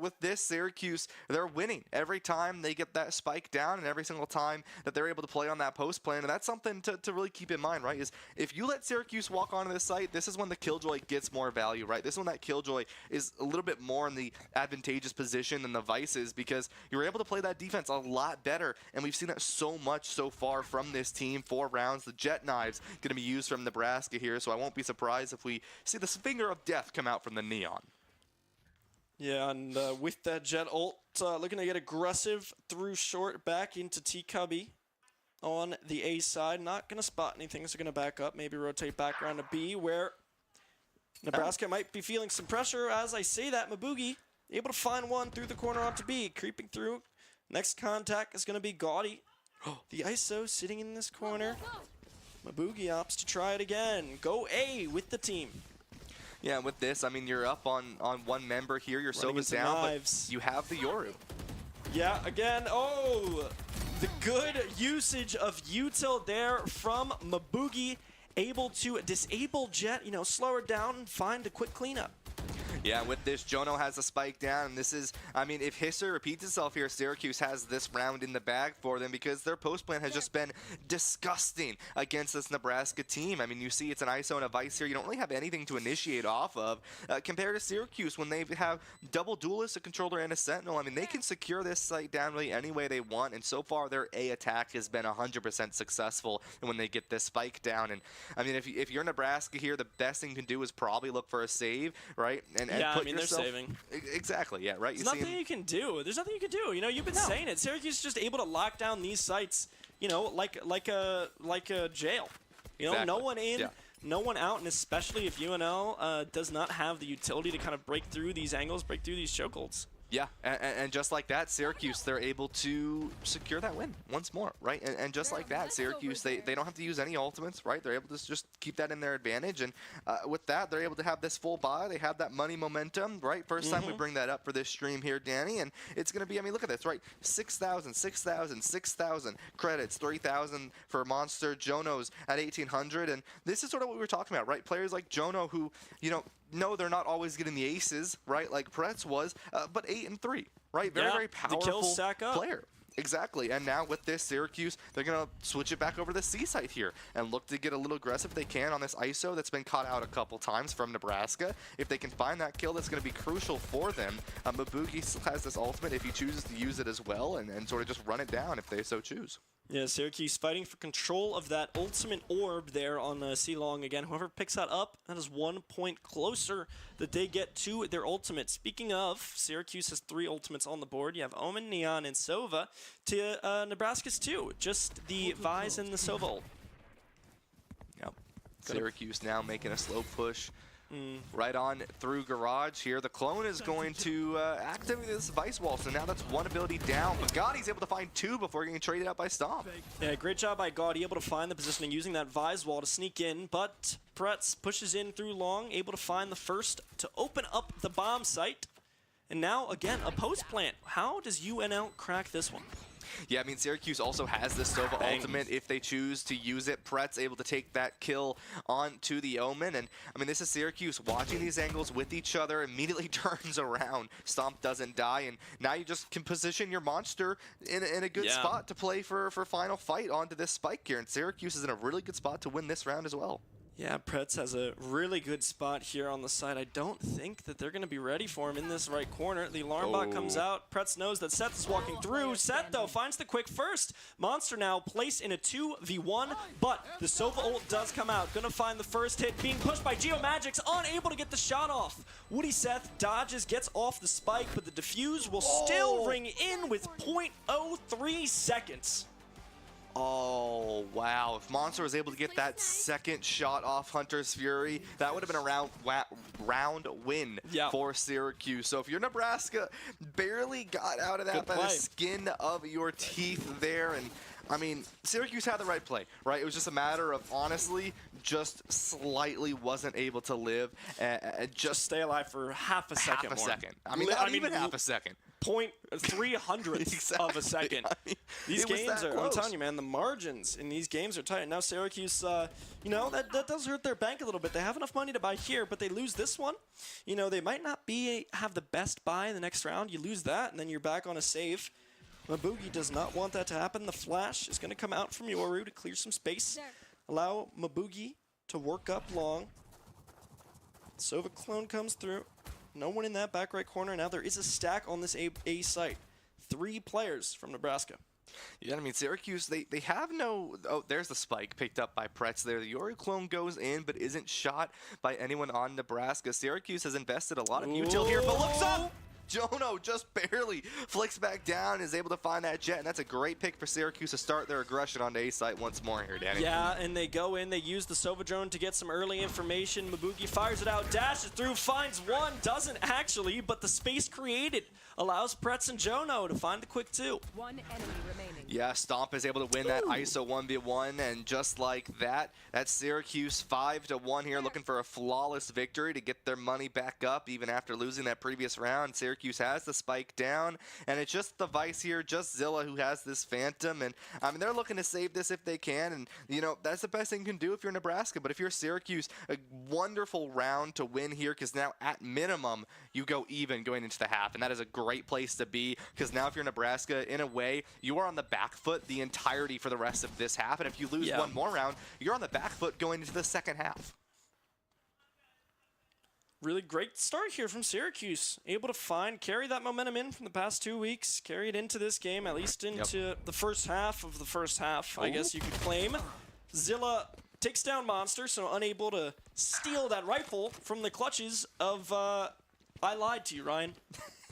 with this, Syracuse, they're winning every time they get that spike down and every single time that they're able to play on that post plant. And that's something to really keep in mind, right, is if you let Syracuse walk onto this site, this is when the Killjoy gets more value, right? This one, that Killjoy is a little bit more in the advantageous position than the Vices because you're able to play that defense a lot better, and we've seen that so much so far from this team. 4 rounds. The Jet Knives going to be used from Nebraska here, so I won't be surprised if we see this finger of death come out from the Neon. Yeah, and with that Jet ult, looking to get aggressive through short back into T-Cubby on the A side. Not going to spot anything, so going to back up, maybe rotate back around to B, where Nebraska might be feeling some pressure. As I say that, Maboogie able to find one through the corner onto B, creeping through. Next contact is going to be Gaudy. The ISO sitting in this corner. Maboogie opts to try it again. Go A with the team. Yeah, with this, I mean, you're up on one member here. Your Sova's down, but you have the Yoru. Yeah, again, the good usage of util there from Maboogie. Able to disable Jet, slow her down and find a quick cleanup. Yeah, with this, Jono has a spike down, and this is, I mean, if history repeats itself here, Syracuse has this round in the bag for them because their post plan has just been disgusting against this Nebraska team. I mean, you see it's an ISO and a Vice here. You don't really have anything to initiate off of compared to Syracuse when they have double duelists, a controller, and a sentinel. I mean, they can secure this site down really any way they want, and so far their A attack has been 100% successful when they get this spike down. And, I mean, if you're Nebraska here, the best thing you can do is probably look for a save, right? And yeah, put I mean, yourself, they're saving. Exactly, yeah, right? There's nothing you can do. There's nothing you can do. You've been saying it. Syracuse is just able to lock down these sites, like a jail. Exactly. No one in, no one out, and especially if UNL does not have the utility to kind of break through these angles, break through these chokeholds. Yeah, and just like that, Syracuse, they're able to secure that win once more, right? And just like that, Syracuse, they don't have to use any ultimates, right? They're able to just keep that in their advantage. And with that, they're able to have this full buy. They have that money momentum, right? First time we bring that up for this stream here, Danny. And it's going to be, I mean, look at this, right? 6,000, 6,000, 6,000 credits, 3,000 for Monster. Jono's at 1,800. And this is sort of what we were talking about, right? Players like Jono who, no, they're not always getting the aces, right? Like Pretz was, but 8 and 3, right? Very, very powerful the kills stack up. player. Exactly, and now with this, Syracuse, they're going to switch it back over to the C site here and look to get a little aggressive if they can on this ISO that's been caught out a couple times from Nebraska. If they can find that kill, that's going to be crucial for them. Mabugi has this ultimate if he chooses to use it as well and sort of just run it down if they so choose. Yeah, Syracuse fighting for control of that ultimate orb there on C-Long again. Whoever picks that up, that is 1 point closer that they get to their ultimate. Speaking of, Syracuse has 3 ultimates on the board. You have Omen, Neon, and Sova. To Nebraska's 2, just the Vise and the Sova ult. Yep. Syracuse now making a slow push. Right on through Garage here. The clone is going to activate this Vice Wall, so now that's 1 ability down. But Gaudi's able to find 2 before getting traded out by Stomp. Yeah, great job by Gaudi, able to find the positioning using that Vise Wall to sneak in, but Pretz pushes in through Long, able to find the first to open up the bomb site. And now, again, a post plant. How does UNL crack this one? Yeah, I mean, Syracuse also has this Sova ultimate if they choose to use it. Pretz able to take that kill onto the Omen. And, I mean, this is Syracuse watching these angles with each other, immediately turns around. Stomp doesn't die, and now you just can position your monster in a good spot to play for final fight onto this spike here. And Syracuse is in a really good spot to win this round as well. Yeah, Pretz has a really good spot here on the side. I don't think that they're going to be ready for him in this right corner. The alarm bot comes out. Pretz knows that Seth is walking through. Seth, though, finds the quick first. Monster now placed in a 2v1, but the Sova ult does come out. Going to find the first hit, being pushed by Geomagics, unable to get the shot off. Woody Seth dodges, gets off the spike, but the defuse will still ring in with 0.03 seconds. Oh, wow. If Monster was able to get that second shot off Hunter's Fury, that would have been a round win for Syracuse. So if you're Nebraska, barely got out of that by the skin of your teeth there. And I mean, Syracuse had the right play, right? It was just a matter of, honestly, just slightly wasn't able to live and just stay alive for half a second. I mean, not even half a second. 0.3 of a second. I mean, these games are, I'm telling you, man, the margins in these games are tight. And now Syracuse, you know, that does hurt their bank a little bit. They have enough money to buy here, but they lose this one. You know, they might not have the best buy in the next round. You lose that, and then you're back on a save. Mabugi does not want that to happen. The flash is going to come out from Yoru to clear some space. Allow Mabugi to work up Long. Sova clone comes through. No one in that back right corner. Now there is a stack on this A site. 3 players from Nebraska. Yeah, I mean, Syracuse, they have no... Oh, there's the spike picked up by Pretz there. The Yoru clone goes in, but isn't shot by anyone on Nebraska. Syracuse has invested a lot of util here, but looks up! Jono just barely flicks back down, is able to find that jet, and that's a great pick for Syracuse to start their aggression on the A site once more here, Danny. Yeah, and they go in, they use the Sova drone to get some early information. Mabugi fires it out, dashes through, finds one, doesn't actually, but the space created allows Pretz and Jono to find the quick 2. 1 enemy remaining. Yeah, Stomp is able to win that ISO 1v1, and just like that, that's Syracuse 5-1 here, looking for a flawless victory to get their money back up even after losing that previous round. Syracuse has the spike down, and it's just the Vice here, just Zilla who has this Phantom, and I mean, they're looking to save this if they can, and you know, that's the best thing you can do if you're Nebraska. But if you're Syracuse, a wonderful round to win here, because now at minimum, you go even going into the half, and that is a great place to be, because now if you're Nebraska, in a way, you are on the back foot the entirety for the rest of this half, and if you lose one more round, you're on the back foot going into the second half. Really great start here from Syracuse. Able to carry that momentum in from the past 2 weeks, carry it into this game, at least into the first half of the first half, I guess you could claim. Zilla takes down Monster, so unable to steal that rifle from the clutches of, I lied to you, Ryan.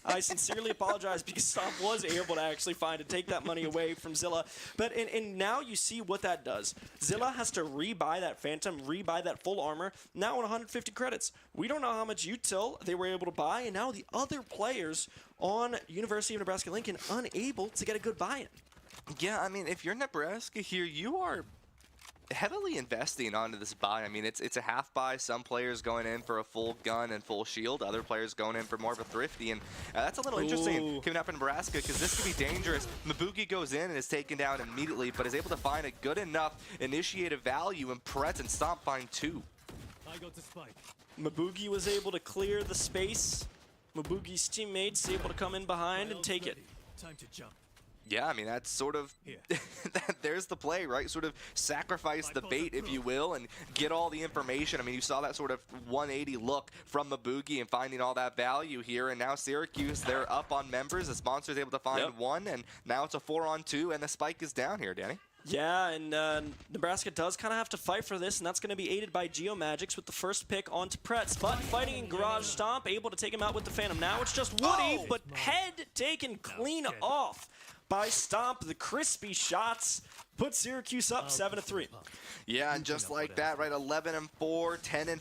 I sincerely apologize, because Stomp was able to actually find and take that money away from Zilla. But and now you see what that does. Zilla has to rebuy that Phantom, rebuy that full armor, now on 150 credits. We don't know how much util they were able to buy, and now the other players on University of Nebraska-Lincoln unable to get a good buy-in. Yeah, I mean, if you're Nebraska here, you are heavily investing onto this buy. I mean, it's a half buy. Some players going in for a full gun and full shield. Other players going in for more of a thrifty. And that's a little interesting coming up in Nebraska, because this could be dangerous. Mabugi goes in and is taken down immediately, but is able to find a good enough initiative value, and Pretz and Stomp find 2. I go to spike. Mabugi was able to clear the space. Mabugi's teammates able to come in behind and take it. Time to jump. Yeah, I mean, that's sort of, there's the play, right? Sort of sacrifice the bait, if you will, and get all the information. I mean, you saw that sort of 180 look from Maboogie and finding all that value here, and now Syracuse, they're up on members. The Monster's able to find one, and now it's a 4-on-2, and the spike is down here, Danny. Yeah, and Nebraska does kind of have to fight for this, and that's going to be aided by Geomagics with the first pick onto Pretz. But fighting in Garage Stomp, able to take him out with the Phantom. Now it's just Woody, but head taken clean off by Stomp. The crispy shots put Syracuse up 7-3. Yeah, and just like that, right, 11-4, 10-5,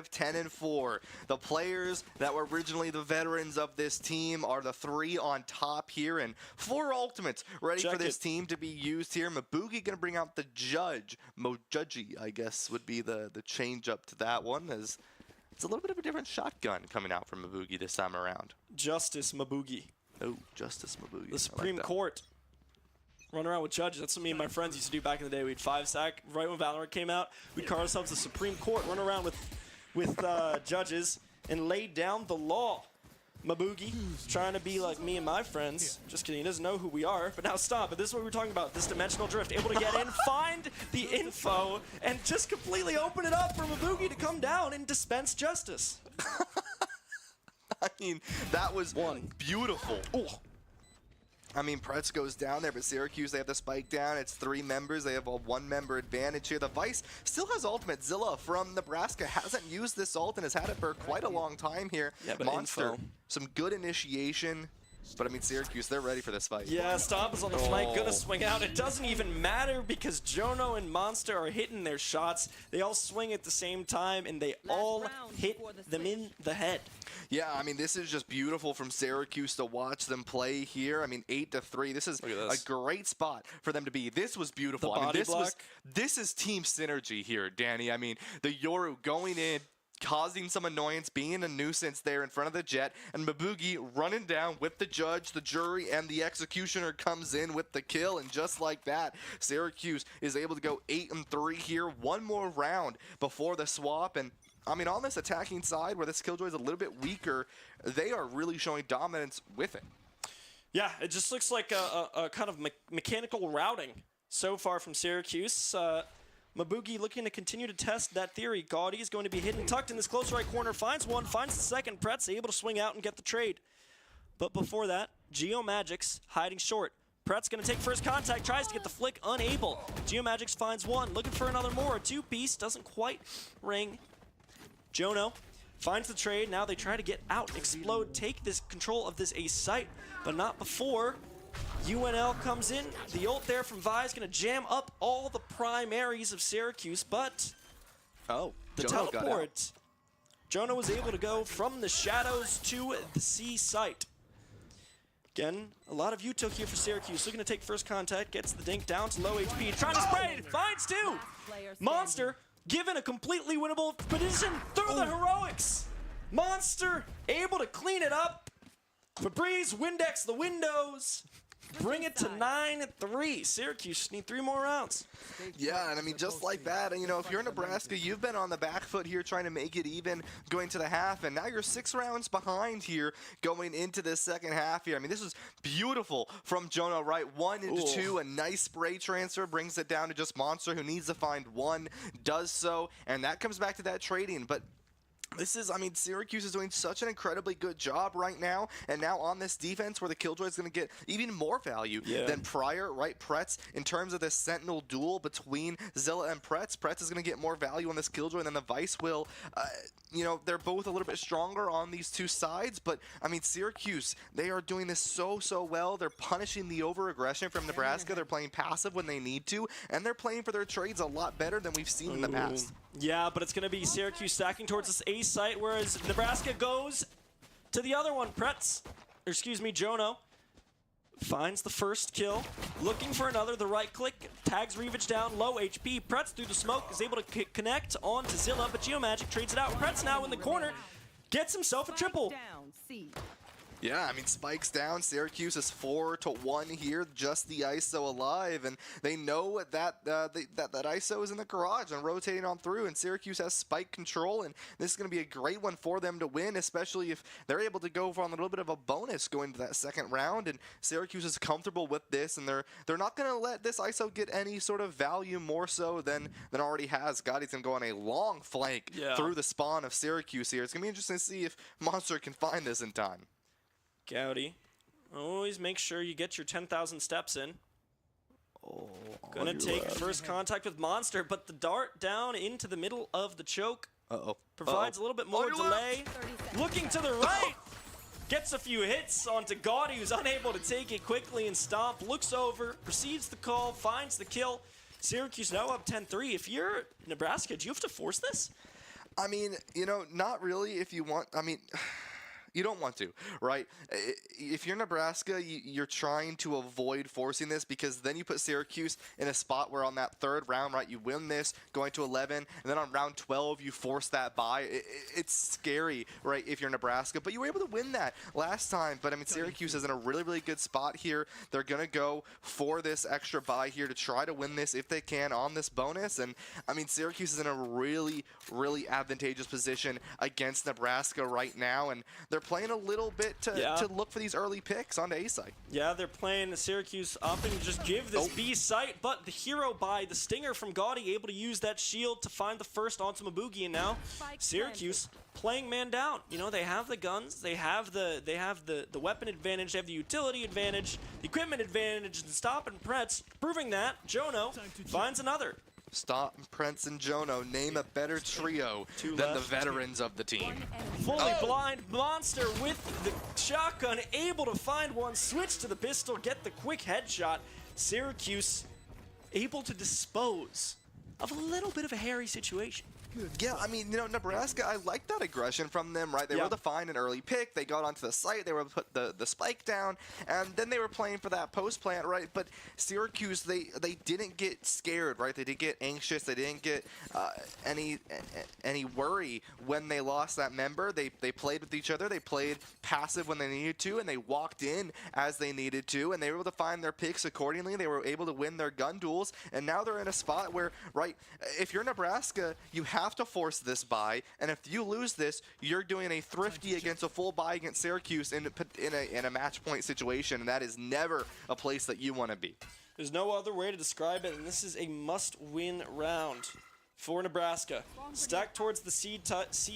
10-4. The players that were originally the veterans of this team are the 3 on top here, and 4 ultimates ready for this team to be used here. Maboogie gonna bring out the Judge. Mojudgy, I guess, would be the change up to that one, as it's a little bit of a different shotgun coming out from Maboogie this time around. Justice Maboogie. Oh, Justice Maboogie. The Supreme Court. Run around with judges. That's what me and my friends used to do back in the day. We'd 5-sack right when Valorant came out. We'd call ourselves the Supreme Court, run around with judges and lay down the law. Maboogie trying to be like me and my friends. Just kidding, he doesn't know who we are. But now stop. But this is what we were talking about. This dimensional drift. Able to get in, find the info, and just completely open it up for Maboogie to come down and dispense justice. I mean, that was beautiful. Ooh. I mean, Pretz goes down there, but Syracuse, they have the spike down. It's 3 members. They have a 1-member advantage here. The Vice still has ultimate. Zilla from Nebraska hasn't used this ult and has had it for quite a long time here. Yeah, but Monster, some good initiation. But, I mean, Syracuse, they're ready for this fight. Yeah, Stomp is on the flank, gonna swing out. It doesn't even matter because Jono and Monster are hitting their shots. They all swing at the same time, and they all hit them in the head. Yeah, I mean, this is just beautiful from Syracuse to watch them play here. I mean, 8-3. This is a great spot for them to be. This was beautiful. I mean, this is team synergy here, Danny. I mean, the Yoru going in, causing some annoyance, being a nuisance there in front of the Jet, and Maboogie running down with the judge, the jury, and the executioner comes in with the kill, and just like that, Syracuse is able to go 8-3 here. One more round before the swap, and I mean, on this attacking side where this Killjoy is a little bit weaker, they are really showing dominance with it. Yeah, it just looks like a kind of mechanical routing so far from Syracuse. Maboogie looking to continue to test that theory. Gaudy is going to be hidden, tucked in this close right corner, finds one, finds the second. Pretz able to swing out and get the trade. But before that, Geomagics hiding short. Pretz going to take first contact, tries to get the flick, unable. Geomagics finds one, looking for another more. A 2-piece, doesn't quite ring. Jono finds the trade. Now they try to get out, explode, take this control of this ace site, but not before UNL comes in. The ult there from Vi is going to jam up all the primaries of Syracuse, but the Jono teleport. Jono was able to go from the shadows to the C site. Again, a lot of util here for Syracuse. Looking to take first contact, gets the dink down to low HP. Trying to spray, finds 2. Monster given a completely winnable position through the heroics. Monster able to clean it up. Febreze, Windex the windows. Bring it to 9-3. Syracuse need 3 more rounds. Yeah, and I mean, just like that, you know, if you're in Nebraska, you've been on the back foot here trying to make it even going to the half, and now you're 6 rounds behind here going into the second half here. I mean, this was beautiful from Jono, right? 1 into 2, a nice spray transfer, brings it down to just Monster, who needs to find 1, does so, and that comes back to that trading, but this is, I mean, Syracuse is doing such an incredibly good job right now, and now on this defense where the Killjoy is going to get even more value than prior, right? Pretz, in terms of this Sentinel duel between Zilla and Pretz is going to get more value on this Killjoy than the Vice will. You know, they're both a little bit stronger on these 2 sides, but, I mean, Syracuse, they are doing this so well. They're punishing the over-aggression from Nebraska. They're playing passive when they need to, and they're playing for their trades a lot better than we've seen in the past. Yeah, but it's going to be Syracuse stacking towards this ace site, whereas Nebraska goes to the other one. Jono finds the first kill, looking for another. The right click, tags Reavage down, low HP. Pretz through the smoke is able to connect onto Zilla, but Geomagic trades it out. Pretz now in the corner, gets himself a triple. Yeah, I mean, spikes down. Syracuse is 4-1 here, just the ISO alive, and they know that that ISO is in the garage and rotating on through, and Syracuse has spike control, and this is going to be a great one for them to win, especially if they're able to go for a little bit of a bonus going to that second round, and Syracuse is comfortable with this, and they're not going to let this ISO get any sort of value more so than already has. Gotti's going to go on a long flank through the spawn of Syracuse here. It's going to be interesting to see if Monster can find this in time. Gowdy, always make sure you get your 10,000 steps in. Gonna take first contact with Monster, but the dart down into the middle of the choke provides a little bit more delay. Looking to the right, gets a few hits onto Gaudy, who's unable to take it quickly, and Stomp looks over, receives the call, finds the kill. Syracuse now up 10-3. If you're Nebraska, do you have to force this? I mean, you know, not really if you want. I mean, you don't want to, right? If you're Nebraska, you're trying to avoid forcing this, because then you put Syracuse in a spot where on that third round, right, you win this, going to 11, and then on round 12, you force that bye. It's scary, right, if you're Nebraska, but you were able to win that last time. But, I mean, Syracuse is in a really, really good spot here. They're going to go for this extra bye here to try to win this if they can on this bonus. And, I mean, Syracuse is in a really, really advantageous position against Nebraska right now, and they're playing a little bit to look for these early picks onto A site. Yeah, they're playing Syracuse opting to just give this B site, but the hero by the stinger from Gaudy able to use that shield to find the first onto Mabugi, and now Syracuse playing man down. You know, they have the guns, they have the weapon advantage, they have the utility advantage, the equipment advantage, and Stop and Pretz proving that. Jono finds another. Stop, Prince, and Jono, name a better trio than the veterans of the team. Fully blind Monster with the shotgun, able to find one, switch to the pistol, get the quick headshot. Syracuse able to dispose of a little bit of a hairy situation. Yeah, I mean, you know, Nebraska, I like that aggression from them, right? They were able to find an early pick, they got onto the site, they were able to put the spike down, and then they were playing for that post plant, right? But Syracuse, they didn't get scared, right? They didn't get anxious, they didn't get any worry when they lost that member. They played with each other, they played passive when they needed to, and they walked in as they needed to, and they were able to find their picks accordingly. They were able to win their gun duels, and now they're in a spot where, right, if you're Nebraska, you have to force this bye, and if you lose this, you're doing a thrifty against a full bye against Syracuse in a match point situation, and that is never a place that you want to be. There's no other way to describe it, and this is a must-win round for Nebraska. Stacked towards the C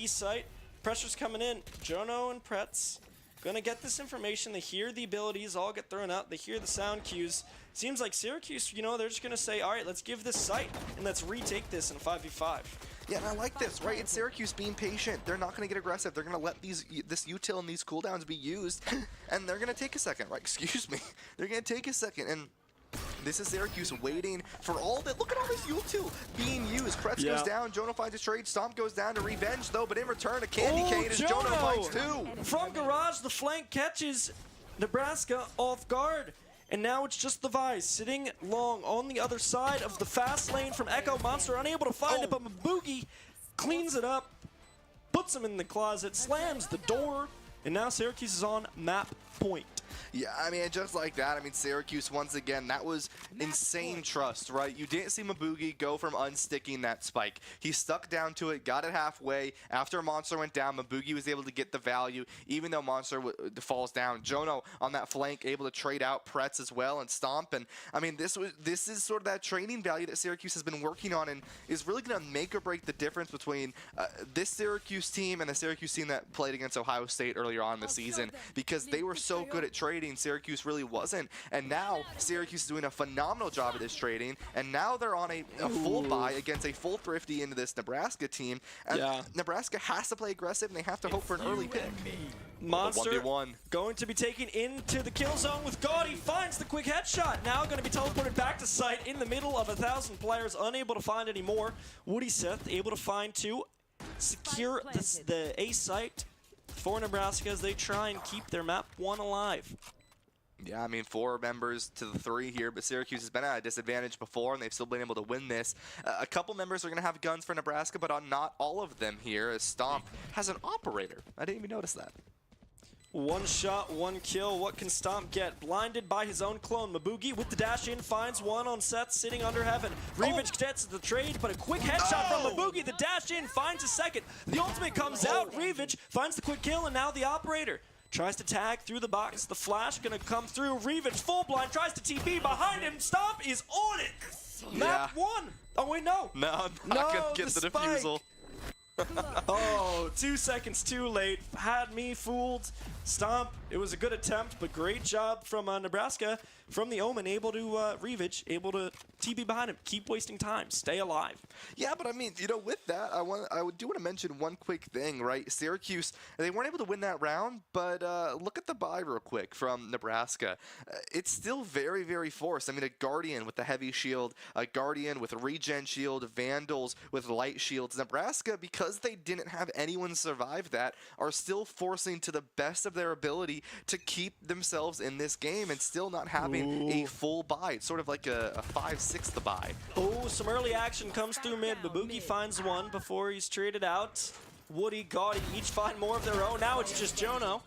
site, pressure's coming in. Jono and Pretz gonna get this information. They hear the abilities all get thrown out. They hear the sound cues. Seems like Syracuse, you know, they're just gonna say, all right, let's give this site and let's retake this in a 5v5. Yeah, and I like this, right? It's Syracuse being patient. They're not going to get aggressive. They're going to let this util and these cooldowns be used, and they're going to take a second, right? Excuse me. They're going to take a second, and this is Syracuse waiting for all that. Look at all this util being used. Pretz goes down. Jono finds a trade. Stomp goes down to revenge, though, but in return, a candy cane as Jono finds two. From garage, the flank catches Nebraska off guard. And now it's just the Vice sitting long on the other side of the fast lane from Echo. Monster unable to find it, but Mabugi cleans it up, puts him in the closet, slams the door, and now Syracuse is on map point. Yeah, I mean, just like that, I mean, Syracuse, once again, that was insane trust, right? You didn't see Mabugi go from unsticking that spike. He stuck down to it, got it halfway. After Monster went down, Mabugi was able to get the value, even though Monster falls down. Jono on that flank, able to trade out Pretz as well and Stomp. And, I mean, this is sort of that trading value that Syracuse has been working on and is really going to make or break the difference between this Syracuse team and the Syracuse team that played against Ohio State earlier on in the season, because they were so good at trading. Syracuse really wasn't, and now Syracuse is doing a phenomenal job at this trading, and now they're on a full buy against a full thrifty into this Nebraska team, and Nebraska has to play aggressive, and they have to hope for an early pick. Monster going to be taken into the kill zone with Gaudy, finds the quick headshot, now going to be teleported back to site in the middle of 1,000 players, unable to find any more. Woody Seth able to find two, secure the A site for Nebraska as they try and keep their map one alive. Yeah, I mean, 4 members to the 3 here, but Syracuse has been at a disadvantage before, and they've still been able to win this. A couple members are going to have guns for Nebraska, but not all of them here, as Stomp has an operator. I didn't even notice that. One shot, one kill. What can Stomp get? Blinded by his own clone. Mabugi with the dash in finds one on Seth sitting under heaven. Reavage gets the trade, but a quick headshot from Mabugi. The dash in finds a second. The ultimate comes out. Reavage finds the quick kill, and now the operator tries to tag through the box. The flash gonna come through. Reavage full blind tries to TP behind him. Stomp is on it. Map 1. Oh wait, no. No, not gonna get the defusal. Oh, 2 seconds too late. Had me fooled. Stomp. It was a good attempt, but great job from Nebraska. From the Omen, able to Reavage, able to TP behind him. Keep wasting time. Stay alive. Yeah, but I mean, you know, with that, I do want to mention one quick thing, right? Syracuse, they weren't able to win that round, but look at the buy real quick from Nebraska. It's still very, very forced. I mean, a Guardian with the heavy shield, a Guardian with a regen shield, Vandals with light shields. Nebraska, because they didn't have anyone survive that, are still forcing to the best of their ability to keep themselves in this game and still not having a full buy. It's sort of like a 5/6 buy. Oh, some early action comes through mid. Mabugi finds one before he's traded out. Woody, Gaudy each find more of their own. Now it's just Jono.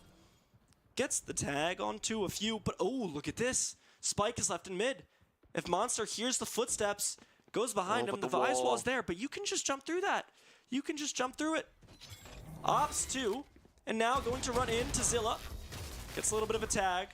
Gets the tag onto a few, but oh, look at this. Spike is left in mid. If Monster hears the footsteps, goes behind him, the ice wall is there, but you can just jump through that. You can just jump through it. Ops 2, and now going to run into Zilla. Gets a little bit of a tag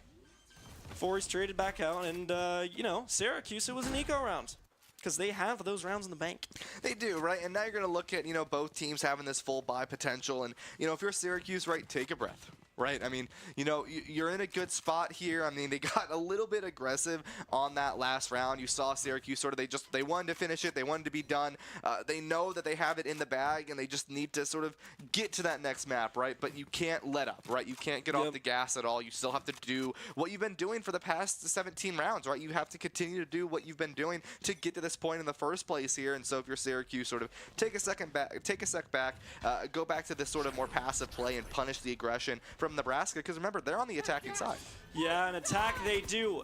before he's traded back out, and you know, Syracuse, it was an eco round because they have those rounds in the bank. They do, right? And now you're going to look at, you know, both teams having this full buy potential, and, you know, if you're Syracuse, right, take a breath. Right, I mean, you know, you're in a good spot here. I mean, they got a little bit aggressive on that last round. You saw Syracuse sort of, they wanted to finish it. They wanted to be done. They know that they have it in the bag, and they just need to sort of get to that next map, right? But you can't let up, right? You can't get off the gas at all. You still have to do what you've been doing for the past 17 rounds, right? You have to continue to do what you've been doing to get to this point in the first place here. And so if you're Syracuse, sort of take a sec back, go back to this sort of more passive play and punish the aggression from Nebraska, because remember, they're on the attacking side. Yeah, an attack they do.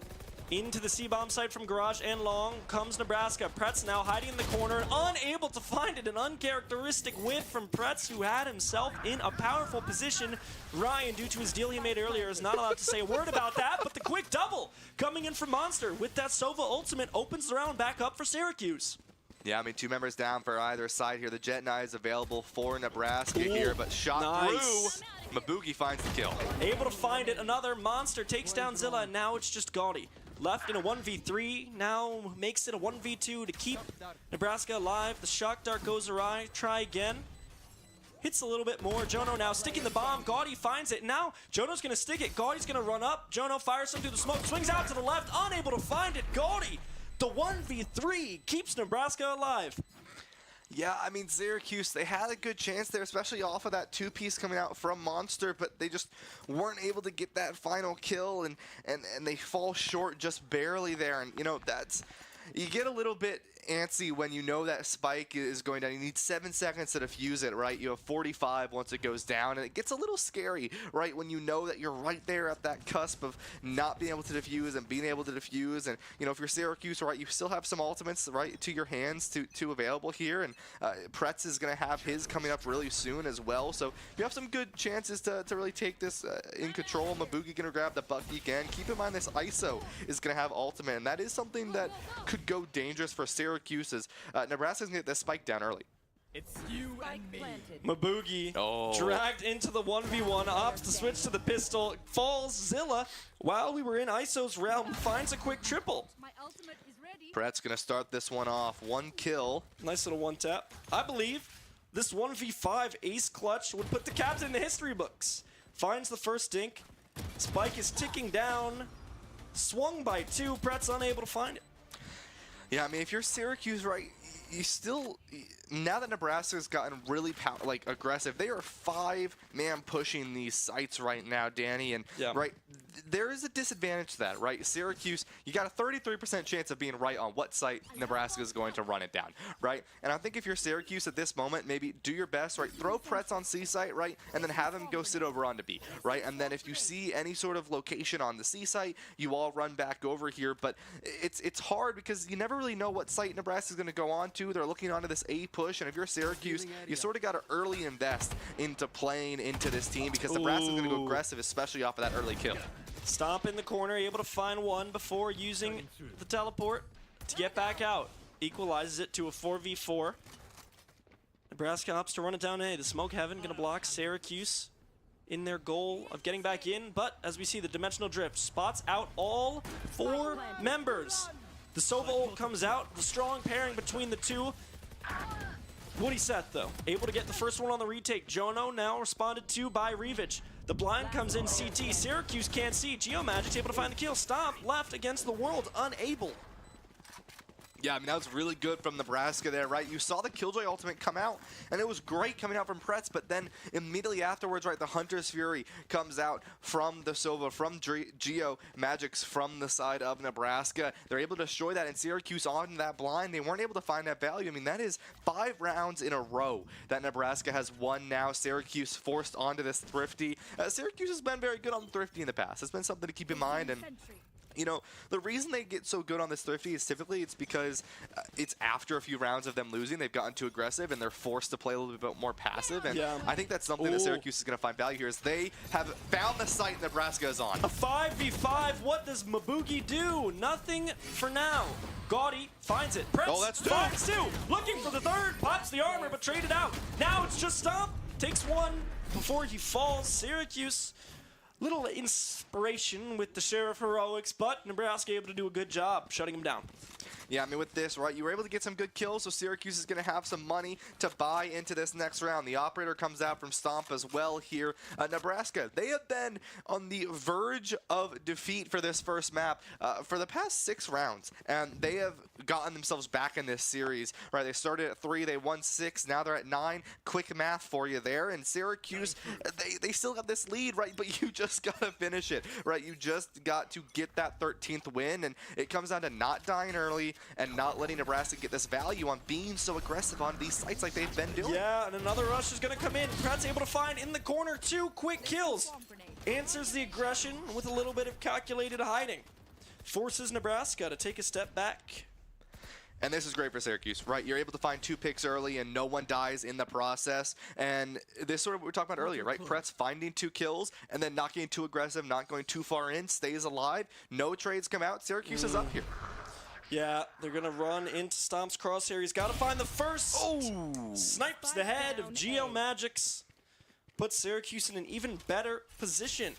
Into the C-bomb site from Garage and Long comes Nebraska. Pretz now hiding in the corner and unable to find it. An uncharacteristic whiff from Pretz, who had himself in a powerful position. Ryan, due to his deal he made earlier, is not allowed to say a word about that, but the quick double coming in from Monster with that Sova ultimate opens the round back up for Syracuse. Yeah, I mean, 2 members down for either side here. The Jet Knight is available for Nebraska here, but shot through. Mabugi finds the kill. Able to find it. Another Monster takes down Zilla, and now it's just Gaudy. Left in a 1v3, now makes it a 1v2 to keep Nebraska alive. The shock dart goes awry. Try again. Hits a little bit more. Jono now sticking the bomb. Gaudy finds it. Now Jono's going to stick it. Gaudy's going to run up. Jono fires some through the smoke. Swings out to the left. Unable to find it. Gaudy, the 1v3, keeps Nebraska alive. Yeah, I mean, Syracuse, they had a good chance there, especially off of that 2-piece coming out from Monster, but they just weren't able to get that final kill, and they fall short just barely there. And, you know, you get a little bit antsy when you know that spike is going down. You need 7 seconds to defuse it, right? You have 45 once it goes down, and it gets a little scary, right, when you know that you're right there at that cusp of not being able to defuse and being able to defuse. And, you know, if you're Syracuse, right, you still have some ultimates, right, to your hands to available here, and Pretz is going to have his coming up really soon as well. So you have some good chances to really take this in control. Mabugi going to grab the Bucky again. Keep in mind this ISO is going to have ultimate, and that is something that could go dangerous for Syracuse. Nebraska's going to get this spike down early. It's you and me. Mabugi dragged into the 1v1, opts to switch to the pistol, falls. Zilla, while we were in ISO's realm, finds a quick triple. My ultimate is ready. Brett's going to start this one off. 1 kill. Nice little one tap. I believe this 1v5 ace clutch would put the captain in the history books. Finds the first dink. Spike is ticking down. Swung by 2. Brett's unable to find it. Yeah, I mean, if you're Syracuse, right, you still, now that Nebraska's gotten really aggressive, they are 5-man pushing these sites right now, Danny, and right, there is a disadvantage to that, right? Syracuse, you got a 33% chance of being right on what site Nebraska is going to run it down, right? And I think if you're Syracuse at this moment, maybe do your best, right? Throw Pretz on C site, right? And then have him go sit over onto B, right? And then if you see any sort of location on the C site, you all run back over here. But it's hard because you never really know what site Nebraska is going to go on to. They're looking onto this A push, and if you're Syracuse, you sort of got to early invest into playing into this team because Nebraska is going to go aggressive, especially off of that early kill. Stomp in the corner, able to find one before using the teleport to get back out. Equalizes it to a 4v4. Nebraska opts to run it down A. The smoke heaven going to block Syracuse in their goal of getting back in, but as we see, the dimensional drift spots out all 4 members. The Sova ult comes out, the strong pairing between the two. Woody Seth, though, able to get the first one on the retake. Jono now responded to by Revich. The blind comes in CT. Syracuse can't see. Geomagic's able to find the kill. Stomp left against the world, unable. Yeah, I mean, that was really good from Nebraska there, right? You saw the Killjoy ultimate come out, and it was great coming out from Pretz, but then immediately afterwards, right, the Hunter's Fury comes out from the Sova, from Geo Magics from the side of Nebraska. They're able to destroy that, and Syracuse on that blind, they weren't able to find that value. I mean, that is 5 rounds in a row that Nebraska has won now. Syracuse forced onto this Thrifty. Syracuse has been very good on the Thrifty in the past. It's been something to keep in mind, and you know, the reason they get so good on this Thrifty is typically it's because it's after a few rounds of them losing, they've gotten too aggressive and they're forced to play a little bit more passive. And I think that's something that Syracuse is going to find value here is they have found the site Nebraska is on. A 5v5, what does Mabugi do? Nothing for now. Gaudy finds it. Pretz that's 2. finds 2. Looking for the third, pops the armor, but traded out. Now it's just Stomp. Takes 1 before he falls. Syracuse, little inspiration with the Sheriff Heroics, but Nebraska able to do a good job shutting him down. Yeah, I mean, with this, right, you were able to get some good kills, so Syracuse is going to have some money to buy into this next round. The operator comes out from Stomp as well here. Nebraska, they have been on the verge of defeat for this first map for the past 6 rounds, and they have gotten themselves back in this series, right? They started at 3, they won 6, now they're at 9. Quick math for you there, and Syracuse, they still have this lead, right? But you just got to finish it, right? You just got to get that 13th win, and it comes down to not dying early and not letting Nebraska get this value on being so aggressive on these sites like they've been doing. Yeah, and another rush is going to come in. Pratt's able to find in the corner 2 quick kills. Answers the aggression with a little bit of calculated hiding. Forces Nebraska to take a step back. And this is great for Syracuse, right? You're able to find 2 picks early and no one dies in the process. And this sort of what we were talking about earlier, right? Pretz finding 2 kills and then not getting too aggressive, not going too far in, stays alive. No trades come out. Syracuse is up here. Yeah, they're going to run into Stomp's crosshair. He's got to find the first. Snipes the head of Geomagic's. Puts Syracuse in an even better position.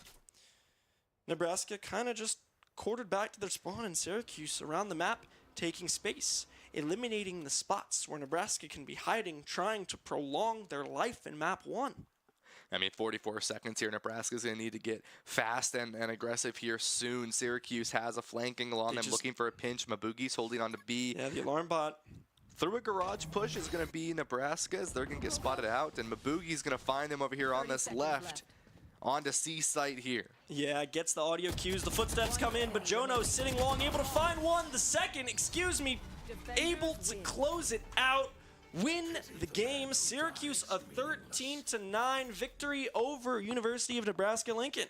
Nebraska kind of just quartered back to their spawn, and Syracuse around the map taking space, eliminating the spots where Nebraska can be hiding, trying to prolong their life in map 1. I mean, 44 seconds here. Nebraska's going to need to get fast and aggressive here soon. Syracuse has a flanking along them, looking for a pinch. Mabugi's holding on to B. Yeah, the alarm bot. Through a garage push is going to be Nebraska's. They're going to get spotted out, and Mabugi's going to find them over here on this left. Onto C site here. Yeah, gets the audio cues. The footsteps come in, but Jono's sitting long, able to find one. The second, excuse me, able to close it out. Win the game. Syracuse a 13-9 victory over University of Nebraska-Lincoln.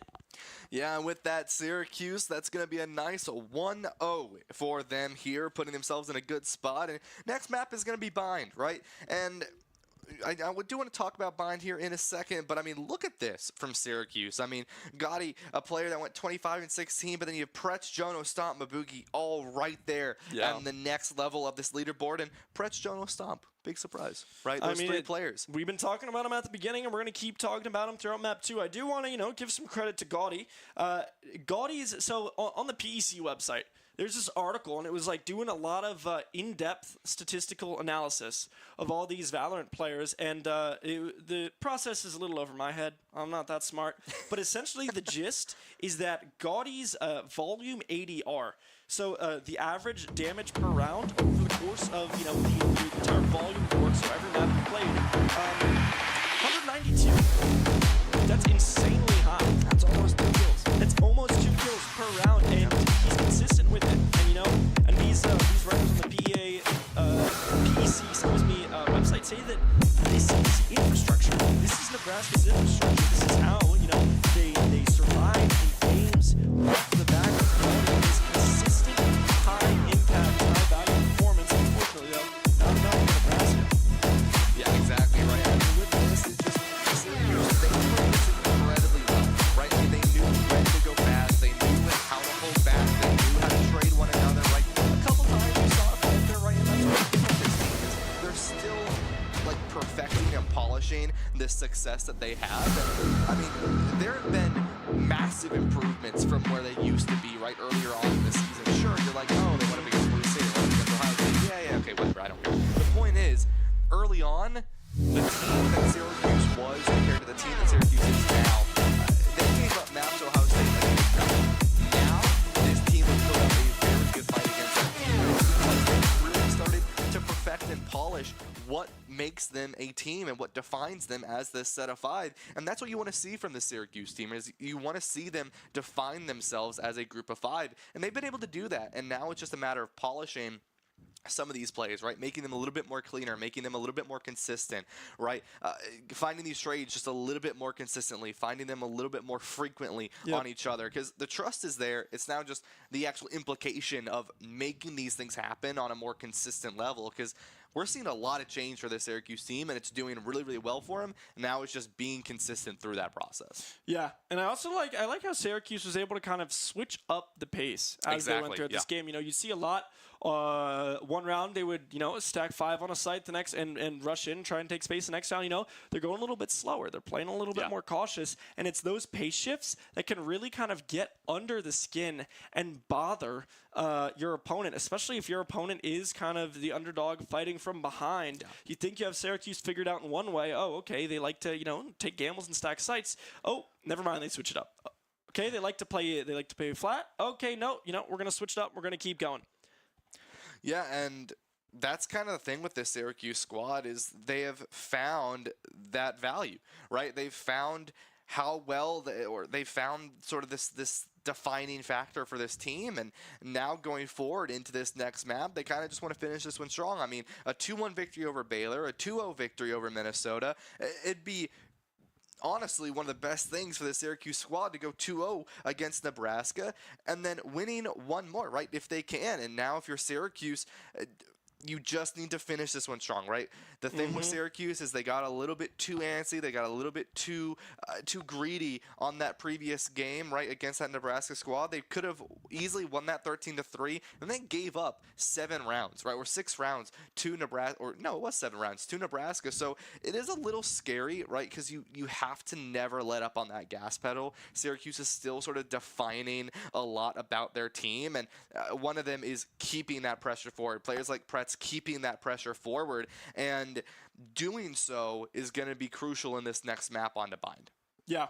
Yeah, and with that, Syracuse, that's going to be a nice 1-0 for them here, putting themselves in a good spot. And next map is going to be Bind, right? And I do want to talk about Bind here in a second, but I mean, look at this from Syracuse. I mean, Gotti, a player that went 25-16, but then you have Pretz, Jono, Stomp, Mabugi all right there on the next level of this leaderboard. And Pretz, Jono, Stomp, big surprise, right? Those 3 players. We've been talking about them at the beginning, and we're going to keep talking about them throughout map 2. I do want to, give some credit to Gotti. Gotti's, so on the PEC website, there's this article, and it was like doing a lot of in-depth statistical analysis of all these Valorant players, and the process is a little over my head. I'm not that smart. But essentially the gist is that Gotti's volume ADR, so the average damage per round over the course of, the entire volume board, so every map you played, 192. That's insanely high. That's almost 2 kills. That's almost 2 kills. success that they have. And, I mean, there have been massive improvements from where they used to be right earlier on in the season. Sure, you're like, oh, they want to be Blue State, they want to be Ohio State. Yeah, okay, whatever, I don't care. The point is, early on, the team that Syracuse was compared to the team that Syracuse is now, they gave up maps to Ohio State like nothing. Now, this team would put up a very good fight against that team because they really started to perfect and polish what makes them a team and what defines them as this set of 5. And that's what you want to see from the Syracuse team, is you want to see them define themselves as a group of 5. And they've been able to do that. And now it's just a matter of polishing some of these plays, right? Making them a little bit more cleaner, making them a little bit more consistent, right? Finding these trades just a little bit more consistently, finding them a little bit more frequently on each other, because the trust is there. It's now just the actual implication of making these things happen on a more consistent level, because we're seeing a lot of change for the Syracuse team, and it's doing really, really well for them. Now it's just being consistent through that process. Yeah, and I also like how Syracuse was able to kind of switch up the pace as they went through this game. You know, you see a lot. One round they would, stack 5 on a site, the next and rush in, try and take space. The next round, they're going a little bit slower. They're playing a little bit more cautious, and it's those pace shifts that can really kind of get under the skin and bother your opponent, especially if your opponent is kind of the underdog fighting from behind. Yeah. You think you have Syracuse figured out in one way. Oh, okay, they like to, take gambles and stack sites. Oh, never mind, they switch it up. Okay, they like to play flat. Okay, no, we're going to switch it up. We're going to keep going. Yeah, and that's kind of the thing with this Syracuse squad, is they have found that value, right? They've found how well they've found sort of this defining factor for this team, and now going forward into this next map, they kind of just want to finish this one strong. I mean, a 2-1 victory over Baylor, a 2-0 victory over Minnesota, it'd be honestly one of the best things for the Syracuse squad to go 2-0 against Nebraska and then winning one more, right, if they can. And now if you're Syracuse, you just need to finish this one strong, right? The thing with Syracuse is they got a little bit too antsy. They got a little bit too greedy on that previous game, right, against that Nebraska squad. They could have easily won that 13-3, and they gave up 7 rounds, right, or 6 rounds to Nebraska. Or no, it was 7 rounds to Nebraska. So it is a little scary, right, because you have to never let up on that gas pedal. Syracuse is still sort of defining a lot about their team, and one of them is keeping that pressure forward. Players like Pretz keeping that pressure forward, and doing so is going to be crucial in this next map onto Bind. Yeah,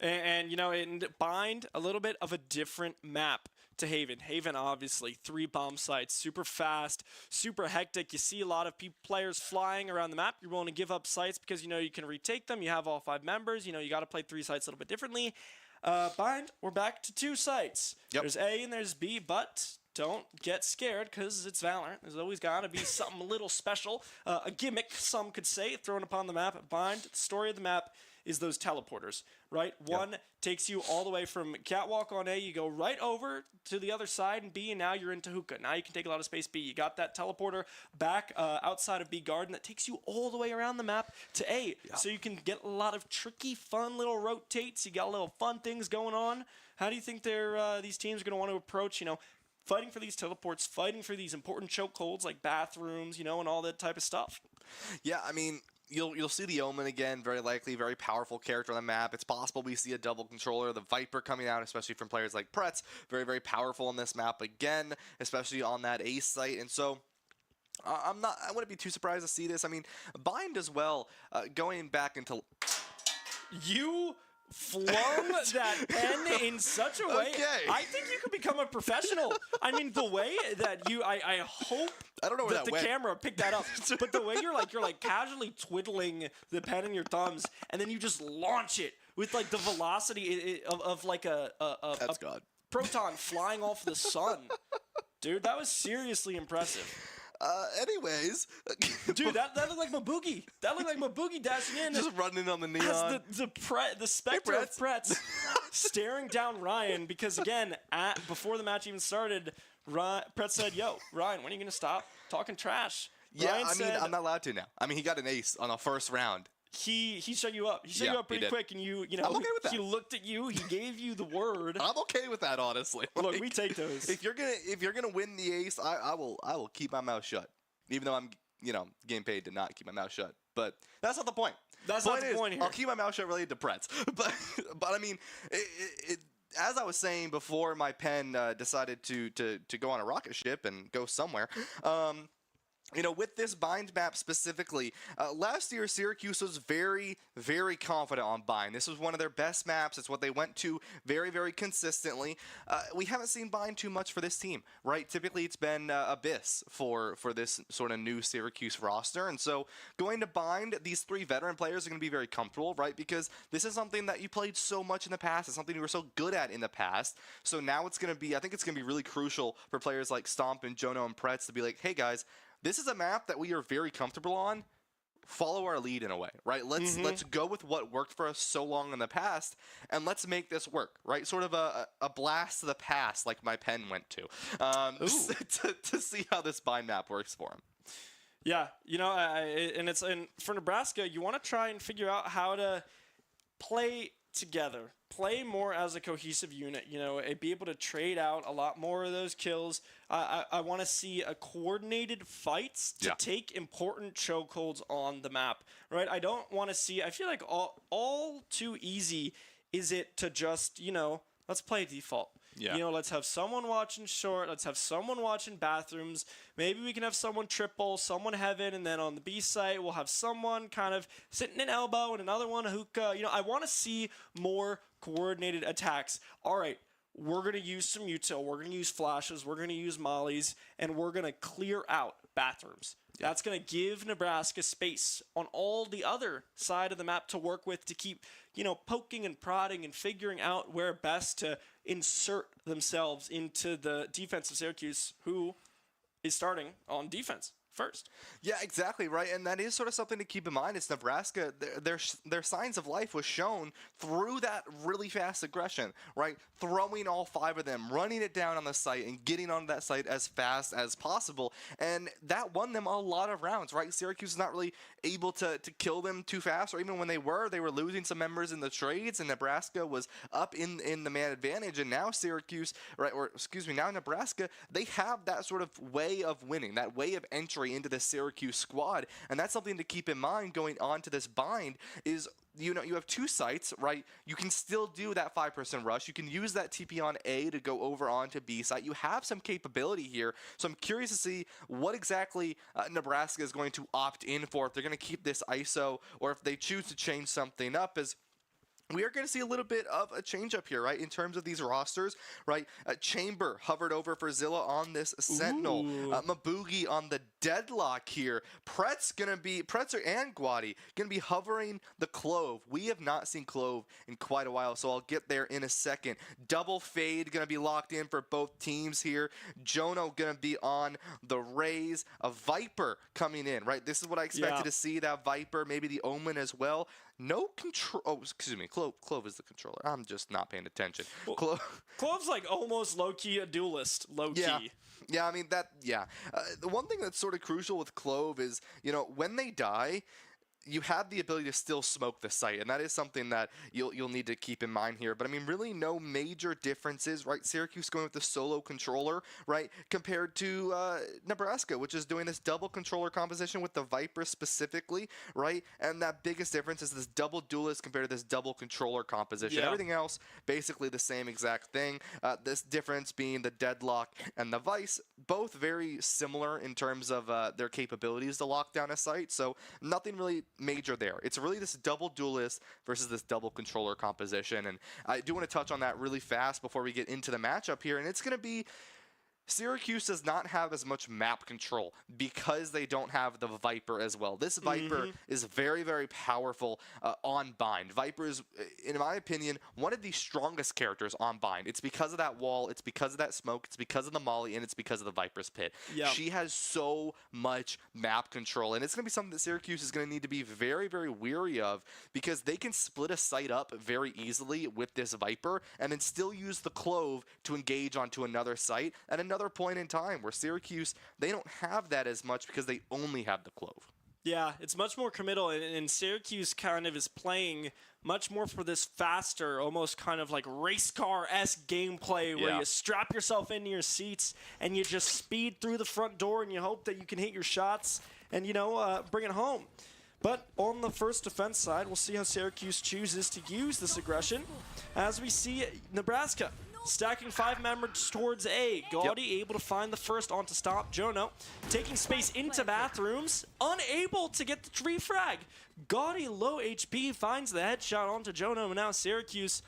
and in Bind, a little bit of a different map to Haven. Haven, obviously, 3 bomb sites, super fast, super hectic. You see a lot of players flying around the map. You're willing to give up sites because you can retake them. You have all 5 members. You got to play 3 sites a little bit differently. Bind, we're back to 2 sites. Yep. There's A and there's B, but don't get scared because it's Valorant. There's always got to be something a little special, a gimmick, some could say, thrown upon the map. Bind, the story of the map is those teleporters, right? One takes you all the way from catwalk on A, you go right over to the other side in B, and now you're into hookah. Now you can take a lot of space B. You got that teleporter back outside of B garden that takes you all the way around the map to A, so you can get a lot of tricky, fun little rotates. You got little fun things going on. How do you think these teams are going to want to approach, fighting for these teleports, fighting for these important chokeholds like bathrooms, and all that type of stuff? Yeah, I mean, you'll see the Omen again, very likely, very powerful character on the map. It's possible we see a double controller, the Viper coming out, especially from players like Pretz. Very, very powerful on this map again, especially on that ace site. And so I wouldn't be too surprised to see this. I mean, Bind as well, going back into... You flung that pen in such a way. Okay. I think you could become a professional. I mean, the way that I hope I don't know where that the went. Camera picked that up. But the way you're casually twiddling the pen in your thumbs, and then you just launch it with like the velocity of like a God. proton flying off the sun. Dude, that was seriously impressive. Anyways. Dude, that looked like my boogie. That looked like my boogie dashing in. Just running on the neon. The specter of Pretz staring down Ryan because, again, before the match even started, Pretz said, yo, Ryan, when are you going to stop talking trash? Yeah, Ryan said, I'm not allowed to now. I mean, he got an ace on the first round. He shut you up. He shut you up pretty quick, and you know, I'm okay with that. He looked at you. He gave you the word. I'm okay with that, honestly. Look, we take those. If you're gonna win the ace, I will keep my mouth shut, even though I'm getting paid to not keep my mouth shut. but that's not the point. That's not the point here. I'll keep my mouth shut related to Pretz. But I mean, as I was saying before, my pen decided to go on a rocket ship and go somewhere. You know, with this bind map specifically, last year Syracuse was very, very confident on bind. This was one of their best maps. It's what they went to very, very consistently. We haven't seen bind too much for this team, right? Typically, it's been Abyss for this sort of new Syracuse roster. And so going to bind, these 3 veteran players are going to be very comfortable, right? Because this is something that you played so much in the past. It's something you were so good at in the past. So now it's going to be, I think it's going to be really crucial for players like Stomp and Jono and Pretz to be like, hey guys, this is a map that we are very comfortable on. Follow our lead in a way, right? Let's go with what worked for us so long in the past, and let's make this work, right? Sort of a blast to the past, like my pen went to see how this bind map works for him. Yeah, you know, and for Nebraska, you want to try and figure out how to play together, play more as a cohesive unit, you know, be able to trade out a lot more of those kills. I want to see a coordinated fights to take important chokeholds on the map, right? I don't want to see, I feel like all too easy is it to just, you know, let's play default. Yeah. You know, let's have someone watching short. Let's have someone watching bathrooms. Maybe we can have someone triple, someone heaven, and then on the B site, we'll have someone kind of sitting in elbow and another one a hookah. You know, I want to see more coordinated attacks. All right, we're going to use some util. We're going to use flashes. We're going to use mollies, and we're going to clear out bathrooms. Yeah. That's going to give Nebraska space on all the other side of the map to work with, to keep, you know, poking and prodding and figuring out where best to insert themselves into the defense of Syracuse, who is starting on defense first. Yeah, exactly, right. And that is sort of something to keep in mind. It's Nebraska. Their signs of life was shown through that really fast aggression, right? Throwing all 5 of them, running it down on the site, and getting onto that site as fast as possible. And that won them a lot of rounds, right? Syracuse is not really able to kill them too fast, or even when they were losing some members in the trades, and Nebraska was up in the man advantage. And now Syracuse, right, or excuse me, now Nebraska, they have that sort of way of winning, that way of entry into the Syracuse squad. And that's something to keep in mind going on to this bind is, you know, you have 2 sites, right? You can still do that 5% rush. You can use that TP on A to go over onto B site. You have some capability here. So I'm curious to see what exactly Nebraska is going to opt in for, if they're going to keep this ISO or if they choose to change something up. As we are going to see a little bit of a change up here, right, in terms of these rosters, right? Chamber hovered over for Zilla on this Sentinel. Maboogie on the Deadlock here. Pretzer and Guadi going to be hovering the Clove. We have not seen Clove in quite a while, so I'll get there in a second. Double Fade going to be locked in for both teams here. Jono going to be on the Rays. A Viper coming in, right? This is what I expected to see, that Viper, maybe the Omen as well. No control. Oh, excuse me. Clove is the controller. I'm just not paying attention. Well, Clove's like almost low-key a duelist. Low-key. Yeah, I mean, the one thing that's sort of crucial with Clove is, you know, when they die, you have the ability to still smoke the site, and that is something that you'll need to keep in mind here. But I mean, really no major differences, right? Syracuse going with the solo controller, right, compared to Nebraska, which is doing this double controller composition with the Viper specifically, right? And that biggest difference is this double duelist compared to this double controller composition. Yeah. Everything else basically the same exact thing. This difference being the Deadlock and the Vice, both very similar in terms of their capabilities to lock down a site. So nothing really major there. It's really this double duelist versus this double controller composition, and I do want to touch on that really fast before we get into the matchup here. And it's going to be, Syracuse does not have as much map control because they don't have the Viper as well. This Viper is very, very powerful on bind. Viper is, in my opinion, one of the strongest characters on bind. It's because of that wall, it's because of that smoke, it's because of the molly, and it's because of the Viper's pit. Yep. She has so much map control, and it's going to be something that Syracuse is going to need to be very, very weary of, because they can split a site up very easily with this Viper and then still use the Clove to engage onto another site at another point in time, where Syracuse, they don't have that as much because they only have the Clove. Yeah, it's much more committal, and Syracuse kind of is playing much more for this faster, almost kind of like race car-esque gameplay where you strap yourself into your seats and you just speed through the front door and you hope that you can hit your shots and, you know, bring it home. But on the first defense side, we'll see how Syracuse chooses to use this aggression. As we see Nebraska stacking 5 members towards A. Gaudy able to find the first on to stop Jono. Taking space into bathrooms, unable to get the tree frag. Gaudy, low HP, finds the headshot onto Jono, and now Syracuse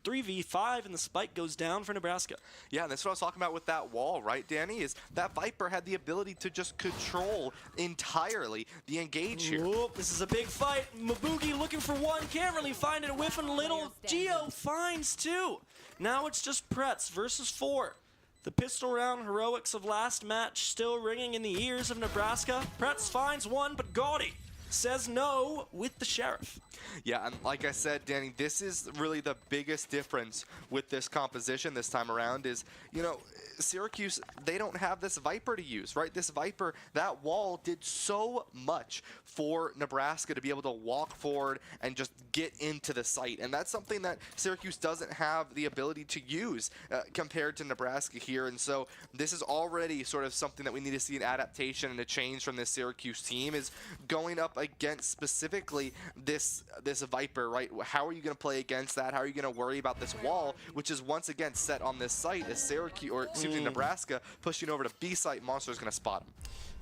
3v5, and the spike goes down for Nebraska. Yeah, and that's what I was talking about with that wall, right, Danny? Is that Viper had the ability to just control entirely the engage here. Whoop, this is a big fight. Maboogie looking for one, can't really find it. Whiffing little. Geo finds 2. Now it's just Pretz versus 4. The pistol round heroics of last match still ringing in the ears of Nebraska. Pretz finds 1, but Gaudy says no with the Sheriff. Yeah, and like I said, Danny, this is really the biggest difference with this composition this time around is, you know, Syracuse, they don't have this Viper to use, right? This Viper, that wall did so much for Nebraska to be able to walk forward and just get into the site. And that's something that Syracuse doesn't have the ability to use compared to Nebraska here. And so this is already sort of something that we need to see an adaptation and a change from this Syracuse team is going up against specifically this Viper, right? How are you going to play against that? How are you going to worry about this wall, which is once again set on this site as Syracuse, or excuse me, Nebraska pushing over to B site. Monster's going to spot him.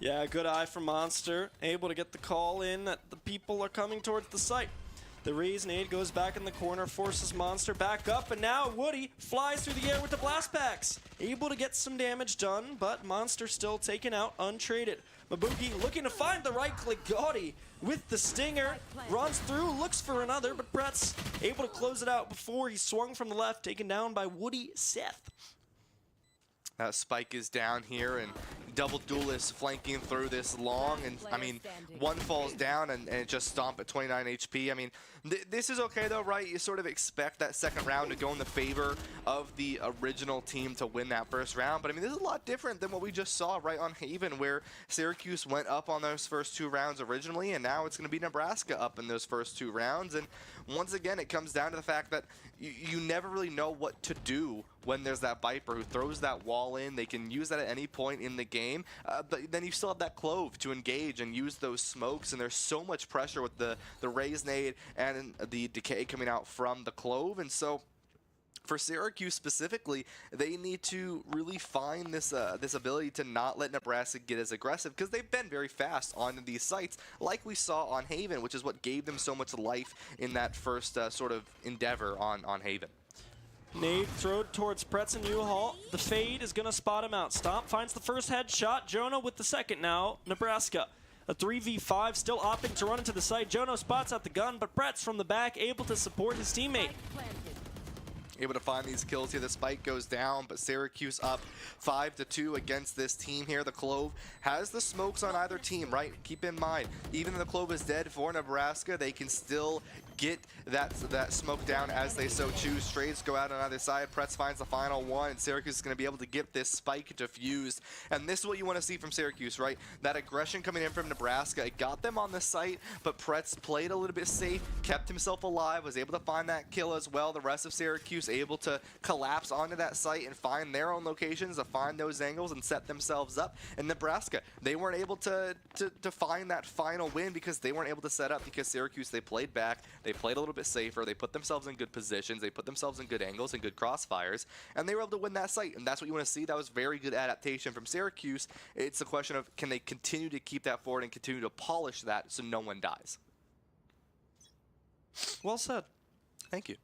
Yeah, good eye from Monster, able to get the call in that the people are coming towards the site. The raise nade goes back in the corner, forces Monster back up, and now Woody flies through the air with the blast packs. Able to get some damage done, but Monster still taken out, untraded. Maboogie looking to find the right click. Gaudy with the stinger, runs through, looks for another, but Brett's able to close it out before he swung from the left, taken down by Woody Seth. That spike is down here, and double duelist flanking through this long, and I mean, one falls down and it just stomp at 29 HP. I mean, this is okay though, right? You sort of expect that second round to go in the favor of the original team to win that first round, but I mean, this is a lot different than what we just saw right on Haven, where Syracuse went up on those first 2 rounds originally, and now it's going to be Nebraska up in those first 2 rounds. And once again, it comes down to the fact that you never really know what to do when there's that Viper who throws that wall in. They can use that at any point in the game, but then you still have that Clove to engage and use those smokes, and there's so much pressure with the raise nade and the decay coming out from the Clove. And so for Syracuse specifically, they need to really find this this ability to not let Nebraska get as aggressive, because they've been very fast on these sites, like we saw on Haven, which is what gave them so much life in that first sort of endeavor on Haven. Nade thrown towards Pretz and U-Haul. The fade is going to spot him out. Stomp finds the first headshot. Jono with the second now. Nebraska. A 3v5, still opting to run into the site. Jono spots out the gun, but Pretz from the back able to support his teammate. Able to find these kills here. The spike goes down, but Syracuse up 5-2 against this team here. The Clove has the smokes on either team, right? Keep in mind, even though the Clove is dead for Nebraska, they can still get that smoke down as they so choose. Trades go out on either side. Pretz finds the final one, and Syracuse is going to be able to get this spike defused. And this is what you want to see from Syracuse, right? That aggression coming in from Nebraska. It got them on the site, but Pretz played a little bit safe, kept himself alive, was able to find that kill as well. The rest of Syracuse able to collapse onto that site and find their own locations, to find those angles and set themselves up. And Nebraska, they weren't able to find that final win because they weren't able to set up, because Syracuse, they played back. They played a little bit safer. They put themselves in good positions. They put themselves in good angles and good crossfires, and they were able to win that site. And that's what you want to see. That was very good adaptation from Syracuse. It's a question of, can they continue to keep that forward and continue to polish that so no one dies? Well said. Thank you.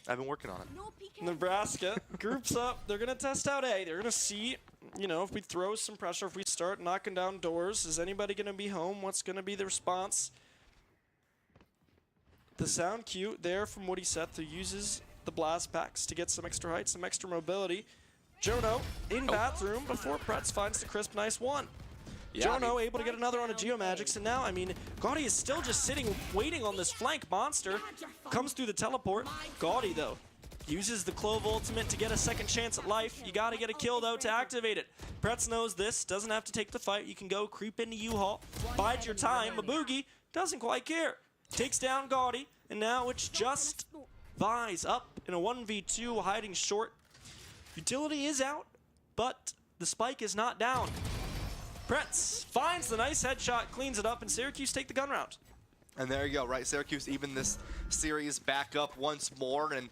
I've been working on it. Nebraska groups up. They're going to test out A. They're going to see, you know, if we throw some pressure, if we start knocking down doors, is anybody going to be home? What's going to be the response? The sound cue there from Woody Seth, who uses the blast packs to get some extra height, some extra mobility. Jono in bathroom before Pretz finds the crisp, nice one. Yeah, Jono able to get another on a Geomagics, and now, I mean, Gaudy is still just sitting, waiting on this flank. Monster comes through the teleport. Gaudy, though, uses the Clove ultimate to get a second chance at life. You gotta get a kill, though, to activate it. Pretz knows this, doesn't have to take the fight. You can go creep into U-Haul, bide your time. Maboogie doesn't quite care. Takes down Gaudy, and now it's just Vi's up in a 1v2, hiding short. Utility is out, but the spike is not down. Pretz finds the nice headshot, cleans it up, and Syracuse take the gun round. And there you go, right? Syracuse even this series back up once more, and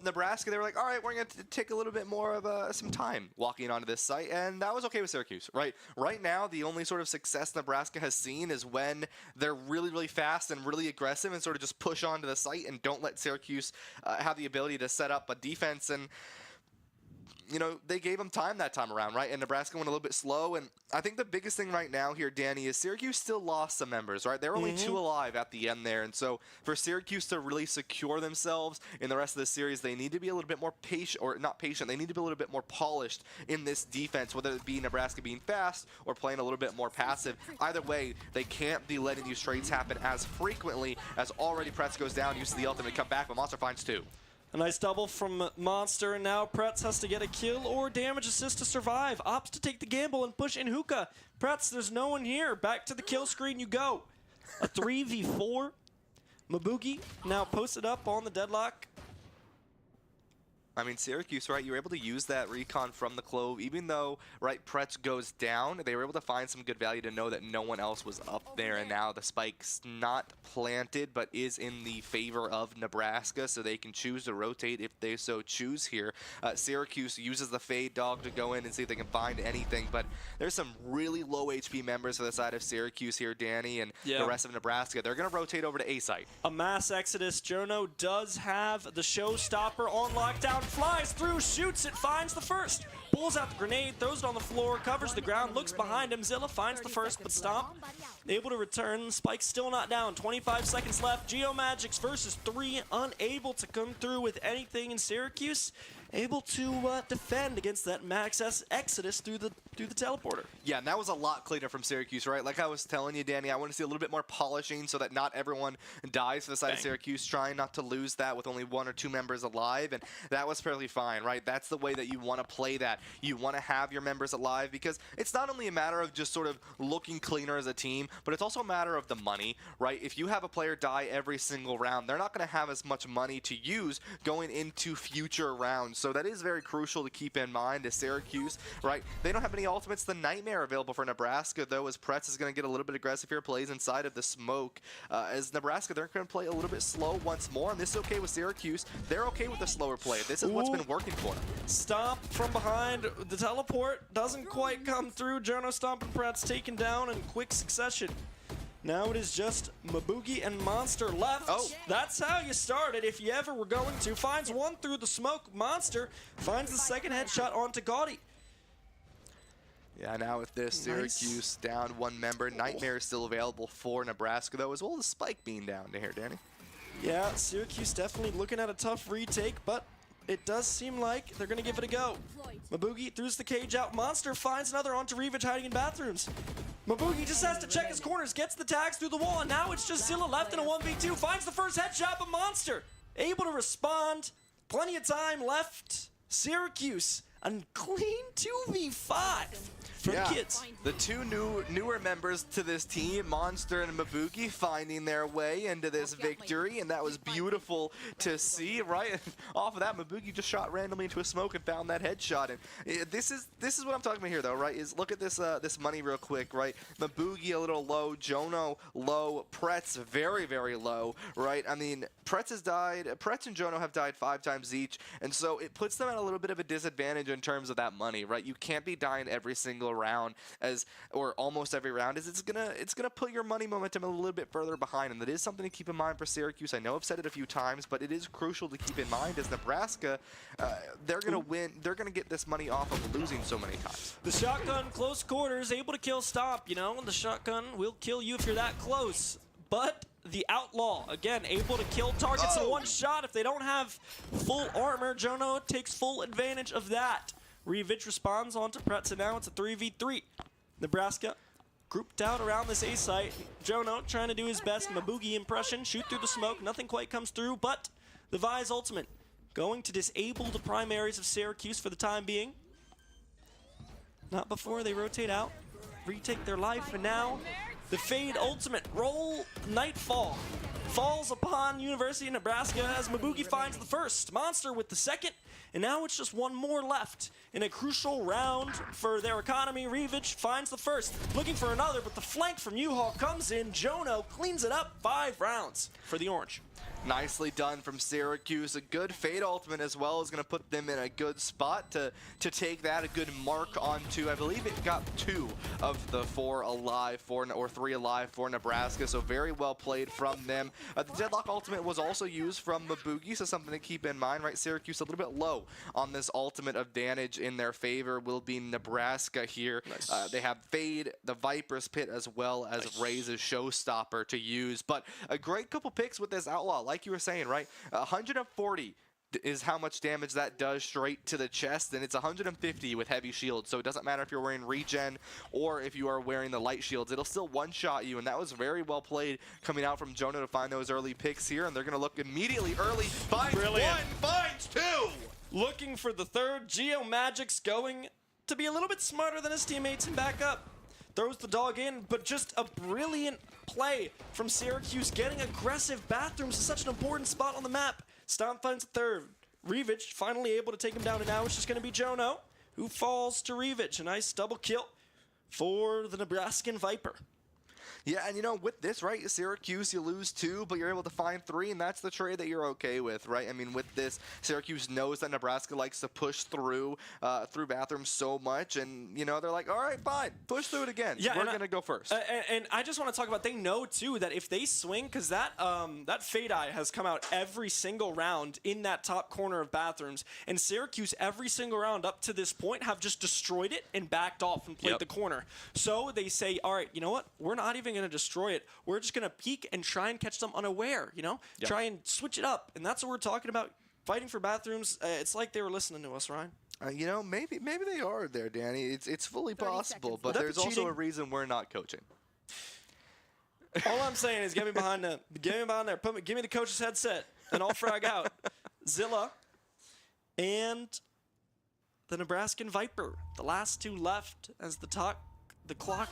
Nebraska, they were like, all right, we're going to take a little bit more of some time walking onto this site, and that was okay with Syracuse, right? Right now, the only sort of success Nebraska has seen is when they're really, really fast and really aggressive and sort of just push onto the site and don't let Syracuse have the ability to set up a defense. And they gave them time that time around, right? And Nebraska went a little bit slow. And I think the biggest thing right now here, Danny, is Syracuse still lost some members, right? They're only 2 alive at the end there. And so for Syracuse to really secure themselves in the rest of the series, they need to be a little bit more patient, or not patient, they need to be a little bit more polished in this defense, whether it be Nebraska being fast or playing a little bit more passive. Either way, they can't be letting these trades happen as frequently as already Pretz goes down, uses the ultimate to come back, but Monster finds 2. A nice double from Monster, and now Pretz has to get a kill or damage assist to survive. Opts to take the gamble and push in Hookah. Pretz, there's no one here. Back to the kill screen you go. A 3v4. Mabugi now posted up on the deadlock. I mean, Syracuse, right, you were able to use that recon from the Clove. Even though, right, Pretz goes down, they were able to find some good value to know that no one else was up there. And now the spike's not planted, but is in the favor of Nebraska, so they can choose to rotate if they so choose here. Syracuse uses the Fade Dog to go in and see if they can find anything, but there's some really low HP members for the side of Syracuse here, Danny, and the rest of Nebraska. They're going to rotate over to A site. A mass exodus. Jono does have the showstopper on lockdown. Flies through, shoots it, finds the first. Pulls out the grenade, throws it on the floor, covers the ground, looks behind him. Zilla finds the first, but Stomp able to return. Spike's still not down. 25 seconds left. Geomagics versus 3, unable to come through with anything in Syracuse. Able to defend against that max exodus through the teleporter. Yeah, and that was a lot cleaner from Syracuse, right? Like I was telling you, Danny, I want to see a little bit more polishing so that not everyone dies for the side of Syracuse, trying not to lose that with only 1 or 2 members alive, and that was perfectly fine, right? That's the way that you want to play that. You want to have your members alive because it's not only a matter of just sort of looking cleaner as a team, but it's also a matter of the money, right? If you have a player die every single round, they're not going to have as much money to use going into future rounds. So that is very crucial to keep in mind as Syracuse, right? They don't have any ultimates. The Nightmare available for Nebraska, though, as Pretz is going to get a little bit aggressive here, plays inside of the smoke. As Nebraska, they're going to play a little bit slow once more, and this is okay with Syracuse. They're okay with the slower play. This is what's been working for them. Stomp from behind. The teleport doesn't quite come through. Jono, Stomp, and Pretz taken down in quick succession. Now it is just Mabugi and Monster left. Oh. That's how you started if you ever were going to. Finds one through the smoke. Monster finds the second headshot onto Gaudy. Yeah, now with this, Syracuse down 1 member. Nightmare is still available for Nebraska, though, as well as Spike being down to here, Danny. Yeah, Syracuse definitely looking at a tough retake, but it does seem like they're going to give it a go. Mabugi throws the cage out. Monster finds another onto Revich hiding in bathrooms. Mabugi just has to check his corners, gets the tags through the wall, and now it's just Zilla left in a 1v2. Finds the first headshot, but Monster able to respond. Plenty of time left. Syracuse, a clean 2v5 from kids. The 2 newer members to this team, Monster and Mabugi, finding their way into this victory, and that was beautiful to see, right? Off of that, Mabugi just shot randomly into a smoke and found that headshot. And this is what I'm talking about here, though, right? Is look at this this money real quick, right? Mabugi a little low, Jono low, Pretz very, very low, right? I mean, Pretz and Jono have died 5 times each, and so it puts them at a little bit of a disadvantage in terms of that money, right? You can't be dying every single round, or almost every round, as it's gonna put your money momentum a little bit further behind, and that is something to keep in mind for Syracuse. I know I've said it a few times, but it is crucial to keep in mind as Nebraska, they're gonna win. They're gonna get this money off of losing so many times. The shotgun close quarters, able to kill Stomp. You know, the shotgun will kill you if you're that close, but the Outlaw, again, able to kill targets in 1 shot. If they don't have full armor, Jono takes full advantage of that. Revich responds onto Pretz, and now it's a 3v3. Nebraska grouped out around this A site. Jono trying to do his best Mabugi impression, shoot through the smoke. Nothing quite comes through, but the Vi's ultimate going to disable the primaries of Syracuse for the time being. Not before they rotate out, retake their life, and now the Fade ultimate. Roll Nightfall falls upon University of Nebraska as Mabugi finds the first. Monster with the second. And now it's just one more left. In a crucial round for their economy, Revich finds the first. Looking for another, but the flank from U-Haul comes in. Jono cleans it up. 5 rounds for the Orange. Nicely done from Syracuse. A good Fade ultimate as well is going to put them in a good spot to take that, a good mark onto, I believe it got 2 of the 4 alive for, or 3 alive for Nebraska, so very well played from them. The Deadlock ultimate was also used from Mabugi, so something to keep in mind, right? Syracuse a little bit low on this ultimate advantage in their favor will be Nebraska here. Nice. They have Fade, the Viper's Pit, as well as Raze's Showstopper to use, but a great couple picks with this Outlaw. Like you were saying, right? 140 is how much damage that does straight to the chest, and it's 150 with heavy shields, so it doesn't matter if you're wearing regen or if you are wearing the light shields, it'll still one-shot you, and that was very well played coming out from Jono to find those early picks here, and they're going to look immediately early. Finds Brilliant. 1, finds 2! Looking for the third. Geomagic's going to be a little bit smarter than his teammates and back up. Throws the dog in, but just a brilliant play from Syracuse, getting aggressive. Bathrooms is such an important spot on the map. Stomp finds a third. Revich finally able to take him down, and now it's just going to be Jono, who falls to Revich. A nice double kill for the Nebraskan Viper. Yeah, and you know, with this, right, Syracuse, you lose 2, but you're able to find 3, and that's the trade that you're okay with, right? I mean, with this, Syracuse knows that Nebraska likes to push through bathrooms so much, and, you know, they're like, all right, fine, push through it again. Yeah, we're going to go first. And I just want to talk about, they know, too, that if they swing, because that Fade Eye has come out every single round in that top corner of bathrooms, and Syracuse, every single round up to this point, have just destroyed it and backed off and played the corner. So they say, all right, you know what? We're not even going to destroy it. We're just going to peek and try and catch them unaware, you know? Yep. Try and switch it up. And that's what we're talking about. Fighting for bathrooms. It's like they were listening to us, Ryan. You know, maybe they are there, Danny. It's fully 30 possible, seconds but left. there's also Cheating. a reason we're not coaching. All I'm saying is get me behind there. Give me the coach's headset, and I'll frag out. Zilla and the Nebraskan Viper. The last 2 left as the clock,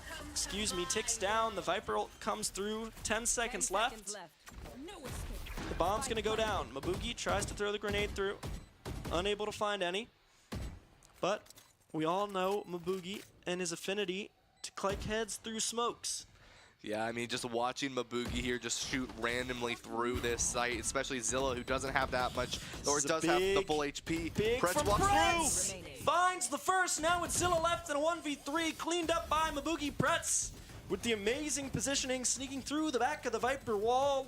ticks down. The Viper ult comes through. 10 seconds left. No escape. The bomb's going to go down. Mabugi tries to throw the grenade through. Unable to find any. But we all know Mabugi and his affinity to click heads through smokes. Yeah, I mean, just watching Mabugi here just shoot randomly through this site, especially Zilla, who doesn't have that much, or does have the full HP. Big Pretz from walks Pretz! through! Finds the first. Now it's Zilla left in a 1v3, cleaned up by Mabugi. Pretz with the amazing positioning, sneaking through the back of the Viper wall.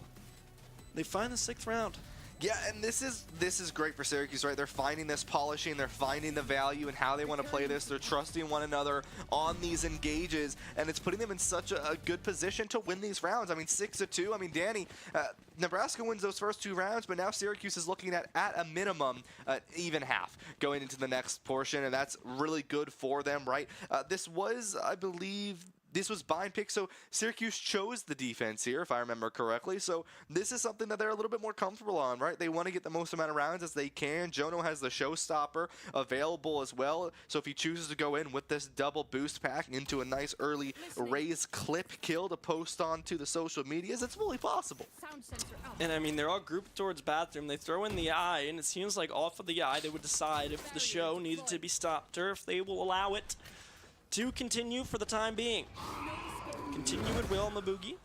They find the 6th round. Yeah, and this is great for Syracuse, right? They're finding this polishing, they're finding the value and how they want to play this. They're trusting one another on these engages, and it's putting them in such a good position to win these rounds. I mean, 6-2. I mean, Danny, Nebraska wins those first 2 rounds, but now Syracuse is looking at a minimum, even half going into the next portion, and that's really good for them, right? This was, I believe, this was bind pick, so Syracuse chose the defense here, if I remember correctly. So this is something that they're a little bit more comfortable on, right? They want to get the most amount of rounds as they can. Jono has the Showstopper available as well. So if he chooses to go in with this double boost pack into a nice early Raze clip kill to post onto the social medias, it's fully possible. Sound sensor out. And I mean, they're all grouped towards bathroom. They throw in the eye, and it seems like off of the eye, they would decide if the show needed to be stopped or if they will allow it to continue for the time being. Continue at will, Mabugi.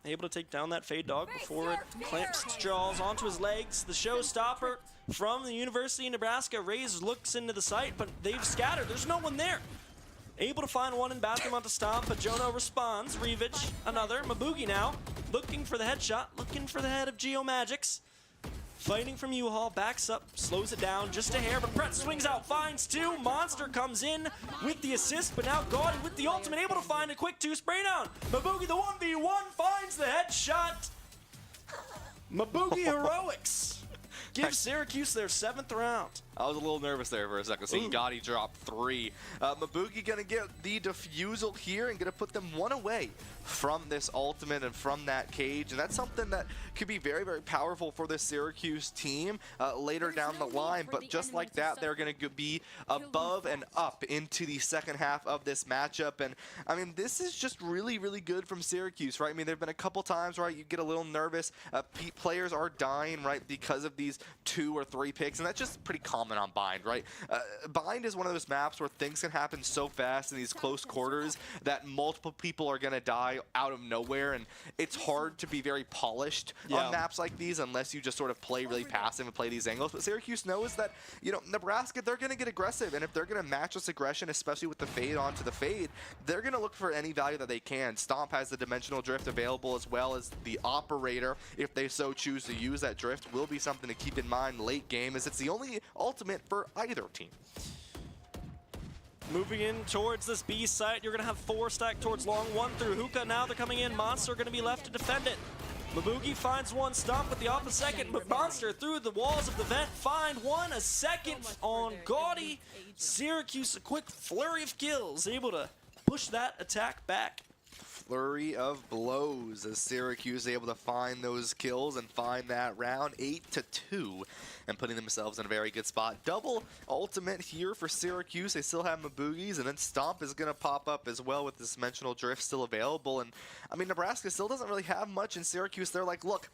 Able to take down that Fade Dog before it clamps its jaws onto his legs. The Showstopper from the University of Nebraska. Raze looks into the site, but they've scattered. There's no one there. Able to find one in bathroom onto Stomp, but Jono responds. Revich, another. Mabugi now, looking for the headshot, looking for the head of Geomagics. Fighting from U-Haul, backs up, slows it down just a hair, but Pretz swings out, finds 2. Monster comes in with the assist, but now Gaudy with the ultimate, able to find a quick 2 spray down. Mabugi, the 1v1, finds the headshot. Mabugi heroics gives Syracuse their 7th round. I was a little nervous there for a second, seeing Gotti drop 3. Mabugi gonna get the defusal here and gonna put them 1 away from this ultimate and from that cage, and that's something that could be very, very powerful for the Syracuse team later down the line. But just like that, they're gonna be above and up into the second half of this matchup. And I mean, this is just really, really good from Syracuse, right? I mean, there've been a couple times, right, you get a little nervous. Players are dying, right, because of these 2 or 3 picks, and that's just pretty common on Bind, right? Bind is one of those maps where things can happen so fast in these close quarters that multiple people are gonna die out of nowhere, and it's hard to be very polished on maps like these unless you just sort of play really passive and play these angles. But Syracuse knows that, you know, Nebraska, they're gonna get aggressive, and if they're gonna match this aggression, especially with the fade onto the fade, they're gonna look for any value that they can. Stomp has the dimensional drift available, as well as the operator, if they so choose to use that drift, will be something to keep in mind late game, as it's the only ultimate for either team. Moving in towards this B site, you're going to have 4 stacked towards long, 1 through Hookah. Now they're coming in. Monster going to be left to defend it. Mabugi finds 1, Stomp with the off a second, but Monster through the walls of the vent find 1, a second on Gaudy. Syracuse, a quick flurry of kills, able to push that attack back. Flurry of blows as Syracuse able to find those kills and find that round 8-2 and putting themselves in a very good spot. Double ultimate here for Syracuse. They still have Mabugi's, and then Stomp is going to pop up as well with this dimensional drift still available. And I mean, Nebraska still doesn't really have much in Syracuse. They're like, look,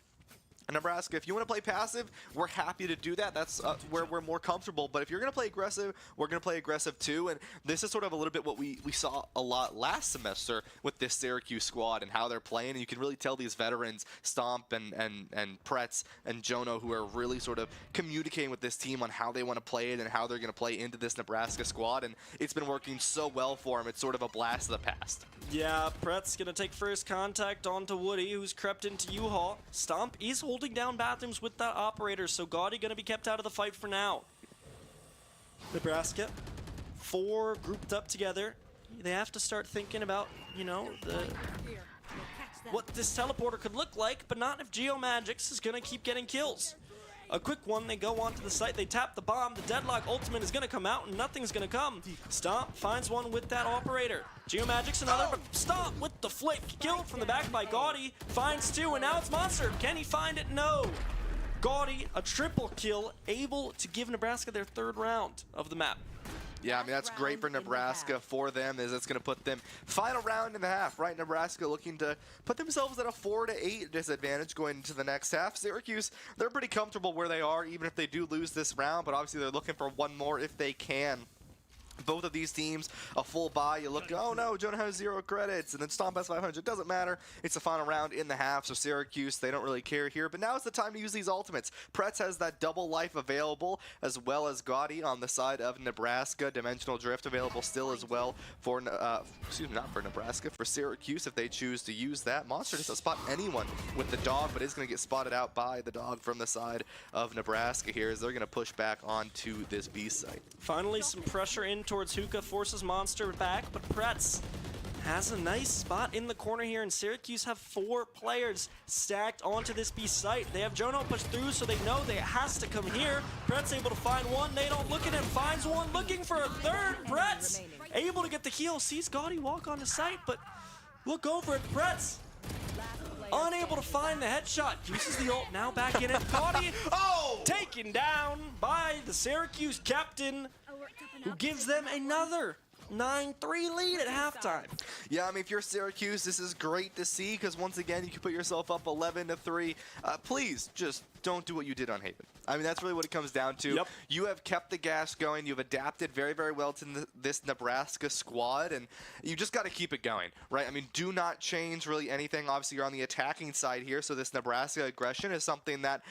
Nebraska, if you want to play passive, we're happy to do that. That's where we're more comfortable. But if you're going to play aggressive, we're going to play aggressive too. And this is sort of a little bit what we saw a lot last semester with this Syracuse squad and how they're playing. And you can really tell these veterans, Stomp and Pretz and Jono, who are really sort of communicating with this team on how they want to play it and how they're going to play into this Nebraska squad. And it's been working so well for them. It's sort of a blast of the past. Yeah, Pretz going to take first contact onto Woody, who's crept into U-Haul. Stomp is holding down bathrooms with that operator, so Gaudy going to be kept out of the fight for now. Nebraska, 4 grouped up together. They have to start thinking about, you know, what this teleporter could look like, but not if Geomagix is going to keep getting kills. A quick one, they go onto the site, they tap the bomb, the Deadlock ultimate is going to come out, and nothing's going to come. Stomp finds 1 with that operator. Geomagix another, but Stomp with the flick. Killed from the back by Gaudy, finds 2, and now it's Monster. Can he find it? No. Gaudy, a triple kill, able to give Nebraska their 3rd round of the map. Yeah, I mean, that's great for Nebraska for them, as it's going to put them final round in the half, right? Nebraska looking to put themselves at a 4-8 disadvantage going into the next half. Syracuse, they're pretty comfortable where they are, even if they do lose this round, but obviously they're looking for 1 more if they can. Both of these teams, a full buy. You look, oh no, Jonah has 0 credits, and then Stomp has 500. It doesn't matter. It's the final round in the half, so Syracuse, they don't really care here. But now is the time to use these ultimates. Pretz has that double life available, as well as Gaudy on the side of Nebraska. Dimensional Drift available still as well for, excuse me, not for Nebraska, for Syracuse if they choose to use that. Monster doesn't spot anyone with the dog, but is going to get spotted out by the dog from the side of Nebraska here, as they're going to push back onto this B site. Finally, some pressure in towards Hookah, forces Monster back, but Pretz has a nice spot in the corner here, and Syracuse have 4 players stacked onto this B site. They have Jono pushed through, so they know they has to come here. Pretz able to find 1. They don't look at him, finds 1, looking for a 3rd. Pretz able to get the heal, sees Gaudy walk on the site, but look over at Pretz. Unable to find the headshot, uses the ult, now back in it. Gaudy taken down by the Syracuse captain, who gives them another 9-3 lead at halftime. Yeah, I mean, if you're Syracuse, this is great to see, because once again, you can put yourself up 11-3. Please, just don't do what you did on Haven. I mean, that's really what it comes down to. Yep. You have kept the gas going. You've adapted very, very well to this Nebraska squad, and you just got to keep it going, right? I mean, do not change really anything. Obviously, you're on the attacking side here, so this Nebraska aggression is something that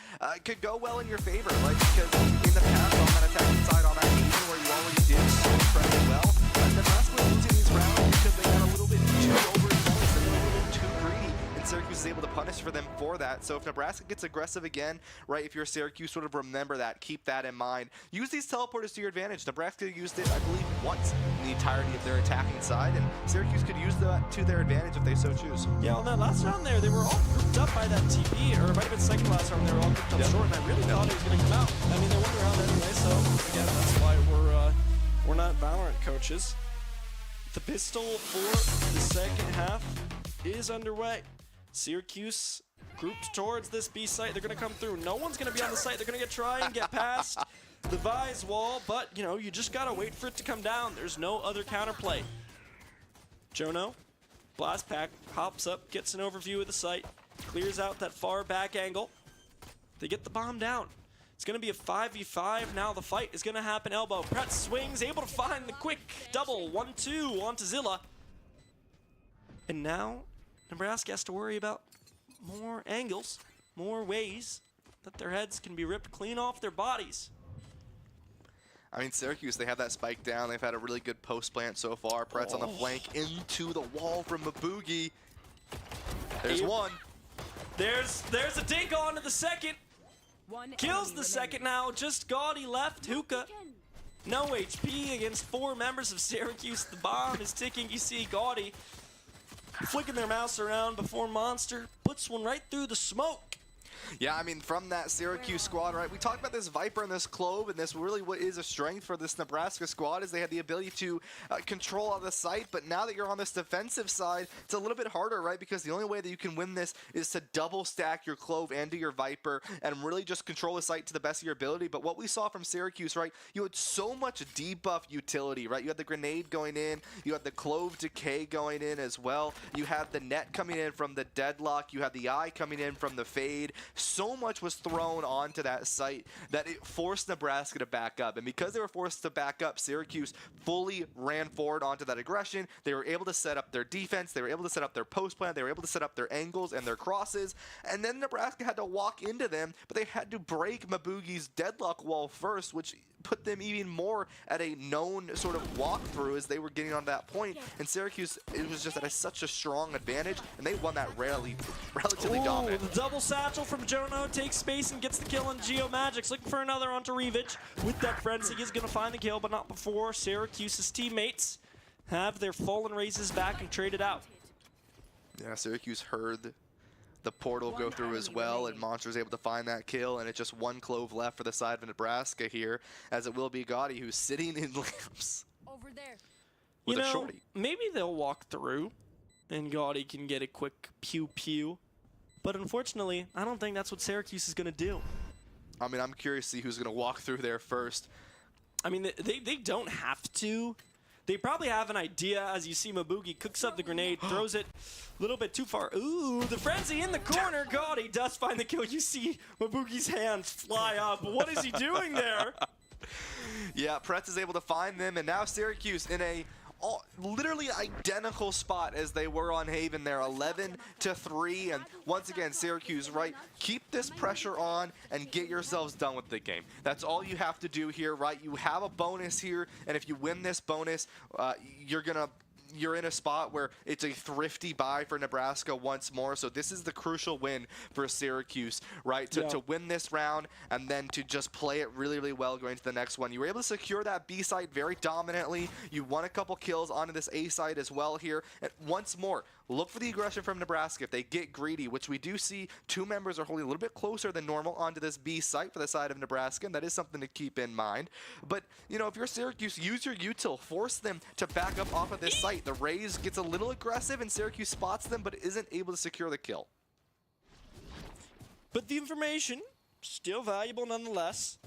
could go well in your favor, right? Because in the past, on that attacking side, on that Haven, where you already did so incredibly well, Nebraska was losing these rounds because they got a little bit too overzealous and a little bit too greedy, and Syracuse is able to punish for them for that. So if Nebraska gets aggressive again, right, if you're Syracuse, sort of remember that, keep that in mind. Use these teleporters to your advantage. Nebraska used it, I believe, once in the entirety of their attacking side, and Syracuse could use that to their advantage if they so choose. Yeah, on that last round there, they were all grouped up by that TP, or it might have been second last round, they were all grouped up short, and I really thought it was going to come out. I mean, they won the round anyway, so again, that's why we're not Valorant coaches. The pistol for the second half is underway. Syracuse grouped towards this B site. They're going to come through. No one's going to be on the site. They're going to try and get past the Vise wall, but, you know, you just got to wait for it to come down. There's no other counterplay. Jono, blast pack, hops up, gets an overview of the site, clears out that far back angle. They get the bomb down. It's going to be a 5v5. Now the fight is going to happen elbow. Pretz swings, able to find the quick double 1-2 onto Zilla. And now Nebraska has to worry about more angles, more ways that their heads can be ripped clean off their bodies. I mean, Syracuse, they have that spike down. They've had a really good post plant so far. Pretz on the flank into the wall from Mabugi. There's one. There's a dink on to the second. Kills the second now. Just Gaudy left. Hookah. No HP against 4 members of Syracuse. The bomb is ticking. You see Gaudy flicking their mouse around before Monster puts one right through the smoke. Yeah, I mean, from that Syracuse squad, right? We talked about this Viper and this Clove, and this really what is a strength for this Nebraska squad is they had the ability to control out the site, but now that you're on this defensive side, it's a little bit harder, right? Because the only way that you can win this is to double stack your Clove and do your Viper and really just control the site to the best of your ability. But what we saw from Syracuse, right? You had so much debuff utility, right? You had the grenade going in, you had the Clove decay going in as well. You had the net coming in from the deadlock, you had the eye coming in from the fade. So much was thrown onto that site that it forced Nebraska to back up. And because they were forced to back up, Syracuse fully ran forward onto that aggression. They were able to set up their defense. They were able to set up their post plan. They were able to set up their angles and their crosses. And then Nebraska had to walk into them, but they had to break Mabugi's deadlock wall first, which put them even more at a known sort of walkthrough as they were getting on that point. And Syracuse, it was just at such a strong advantage, and they won that relatively dominant. The double satchel from Jono takes space and gets the kill on Geomagics. Looking for another onto Revich. With that frenzy, he's going to find the kill, but not before Syracuse's teammates have their fallen raises back and traded out. Yeah, Syracuse heard the portal go through as well, and Monster's able to find that kill, and it's just one Clove left for the side of Nebraska here, as it will be Gaudy, who's sitting in lamps Over there. with a shorty. Maybe they'll walk through, and Gaudy can get a quick pew-pew. But unfortunately, I don't think that's what Syracuse is going to do. I mean, I'm curious to see who's going to walk through there first. I mean, they don't have to. They probably have an idea as you see Mabugi cooks up the grenade, throws it a little bit too far. Ooh, the frenzy in the corner. Gaudy does find the kill. You see Mabugi's hands fly up. What is he doing there? Yeah, Pretz is able to find them, and now Syracuse in a literally identical spot as they were on Haven there, 11-3, and once again, Syracuse, right, keep this pressure on and get yourselves done with the game. That's all you have to do here, right? You have a bonus here, and if you win this bonus, you're in a spot where it's a thrifty buy for Nebraska once more. So this is the crucial win for Syracuse, right? To win this round and then to just play it really, really well going to the next one. You were able to secure that B site very dominantly. You won a couple kills onto this A site as well here. And once more, look for the aggression from Nebraska if they get greedy, which we do see 2 members are holding a little bit closer than normal onto this B site for the side of Nebraska, and that is something to keep in mind. But, you know, if you're Syracuse, use your util. Force them to back up off of this site. The Raze gets a little aggressive, and Syracuse spots them, but isn't able to secure the kill. But the information, still valuable nonetheless,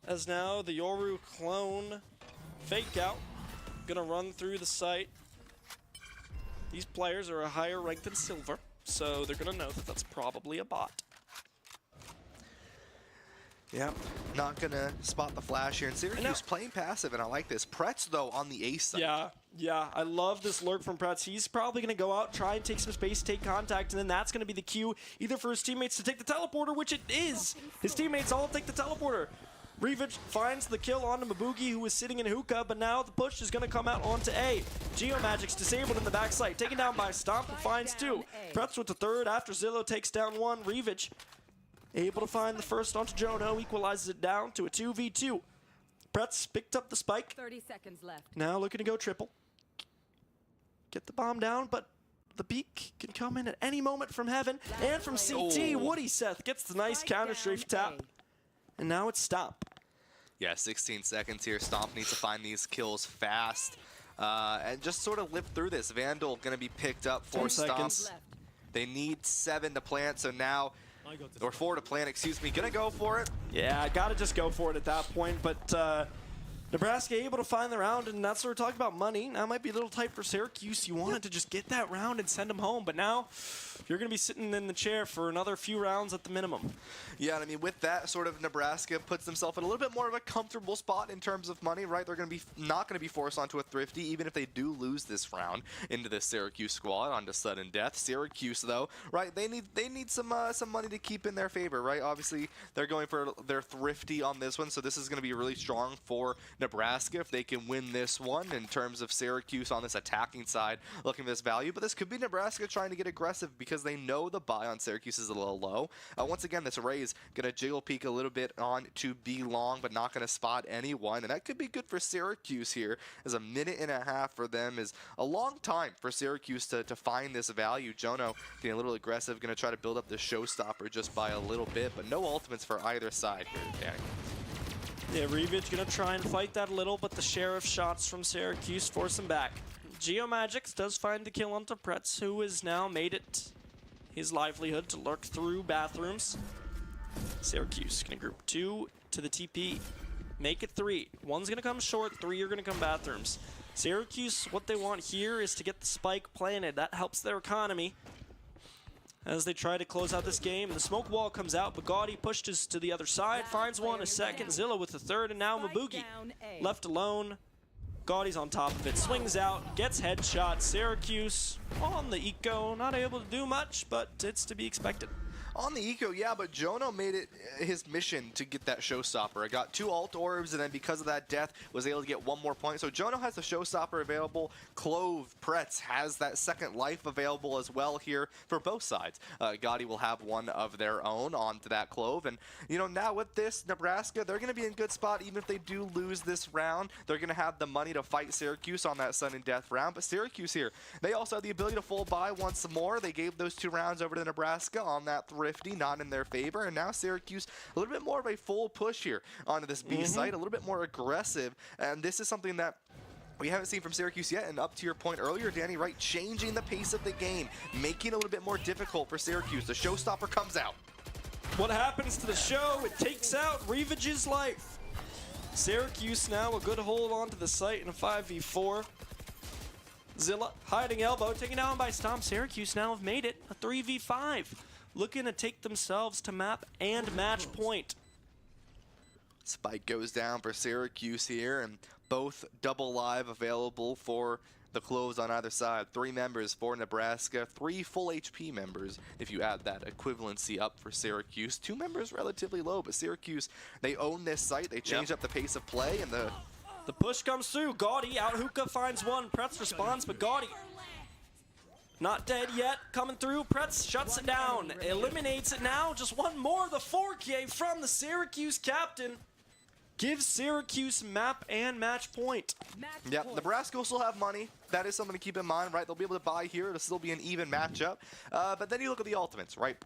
as now the Yoru clone fake out, gonna run through the site. These players are a higher rank than Silver, so they're gonna know that that's probably a bot. Yeah, not gonna spot the flash here. And Syracuse playing passive, and I like this. Pretz, though, on the ace side. Yeah, I love this lurk from Pretz. He's probably gonna go out, try and take some space, take contact, and then that's gonna be the cue either for his teammates to take the teleporter, which it is. His teammates all take the teleporter. Revich finds the kill onto Mabugi, who was sitting in hookah, but now the push is going to come out onto A. Geomagic's disabled in the backside, taken down by Stomp, who finds 2. Pretz with the third after Zillow takes down 1. Revich able to find the first onto Jono, equalizes it down to a 2v2. Pretz picked up the spike, 30 seconds left. now looking to go triple. Get the bomb down, but the peak can come in at any moment from heaven and from CT. Woody Seth gets the nice counter strafe tap, and now it's Stomp. Yeah, 16 seconds here. Stomp needs to find these kills fast and just sort of live through this. Vandal going to be picked up for 10 Stomp. seconds. They need 7 to plant, so now, or 4 to plant, excuse me. Going to go for it. Yeah, I gotta just go for it at that point, but Nebraska able to find the round, and that's what we're talking about money. Now might be a little tight for Syracuse. You wanted to just get that round and send them home, but now you're going to be sitting in the chair for another few rounds at the minimum. Yeah, and I mean, with that, sort of Nebraska puts themselves in a little bit more of a comfortable spot in terms of money, right? They're going to be not going to be forced onto a thrifty, even if they do lose this round into the Syracuse squad onto sudden death. Syracuse, though, right? They need some money to keep in their favor, right? Obviously, they're going for their thrifty on this one, so this is going to be really strong for Nebraska if they can win this one in terms of Syracuse on this attacking side looking for this value. But this could be Nebraska trying to get aggressive because they know the buy on Syracuse is a little low. Once again, this Rays going to jiggle peek a little bit on to B long, but not going to spot anyone. And that could be good for Syracuse here, as a minute and a half for them is a long time for Syracuse to find this value. Jono getting a little aggressive, going to try to build up the showstopper just by a little bit, but no ultimates for either side here, Danny. Yeah, Revich gonna try and fight that a little, but the share of shots from Syracuse force him back. Geomagics does find the kill onto Pretz, who has now made it his livelihood to lurk through bathrooms. Syracuse gonna group 2 to the TP, make it 3. 1's gonna come short, 3 are gonna come bathrooms. Syracuse, what they want here is to get the spike planted. That helps their economy as they try to close out this game. The smoke wall comes out, but Gaudy pushes to the other side, finds one a second, Zilla with the third, and now Mabugi left alone. Gaudy's on top of it, swings out, gets headshot. Syracuse on the eco, not able to do much, but it's to be expected. On the eco, yeah, but Jono made it his mission to get that showstopper. I got 2 alt orbs, and then because of that death, was able to get 1 more point. So Jono has the showstopper available. Clove, Pretz has that second life available as well here for both sides. Gotti will have one of their own onto that Clove. And, you know, now with this, Nebraska, they're going to be in good spot. Even if they do lose this round, they're going to have the money to fight Syracuse on that sudden death round. But Syracuse here, they also have the ability to full buy once more. They gave those 2 rounds over to Nebraska on that thrifty, not in their favor, and now Syracuse a little bit more of a full push here onto this B site, a little bit more aggressive, and this is something that we haven't seen from Syracuse yet. And up to your point earlier, Danny, right, changing the pace of the game, making it a little bit more difficult for Syracuse. The showstopper comes out. What happens to the show? It takes out Revage's life. Syracuse now a good hold onto the site in a 5v4. Zilla hiding elbow, taken down by Stomp. Syracuse now have made it a 3v5. Looking to take themselves to map and match point. Spike goes down for Syracuse here, and both double live available for the Cloves on either side. 3 members for Nebraska, 3 full HP members if you add that equivalency up for Syracuse. 2 members relatively low, but Syracuse, they own this site. They change up the pace of play, and the push comes through. Gaudy out hookah finds one. Pretz responds, but Gaudy not dead yet, coming through. Pretz shuts it down, eliminates it now. Just one more. The 4K from the Syracuse captain gives Syracuse map and match point. Yeah, Nebraska will still have money. That is something to keep in mind, right? They'll be able to buy here. It'll still be an even matchup. But then you look at the ultimates, right?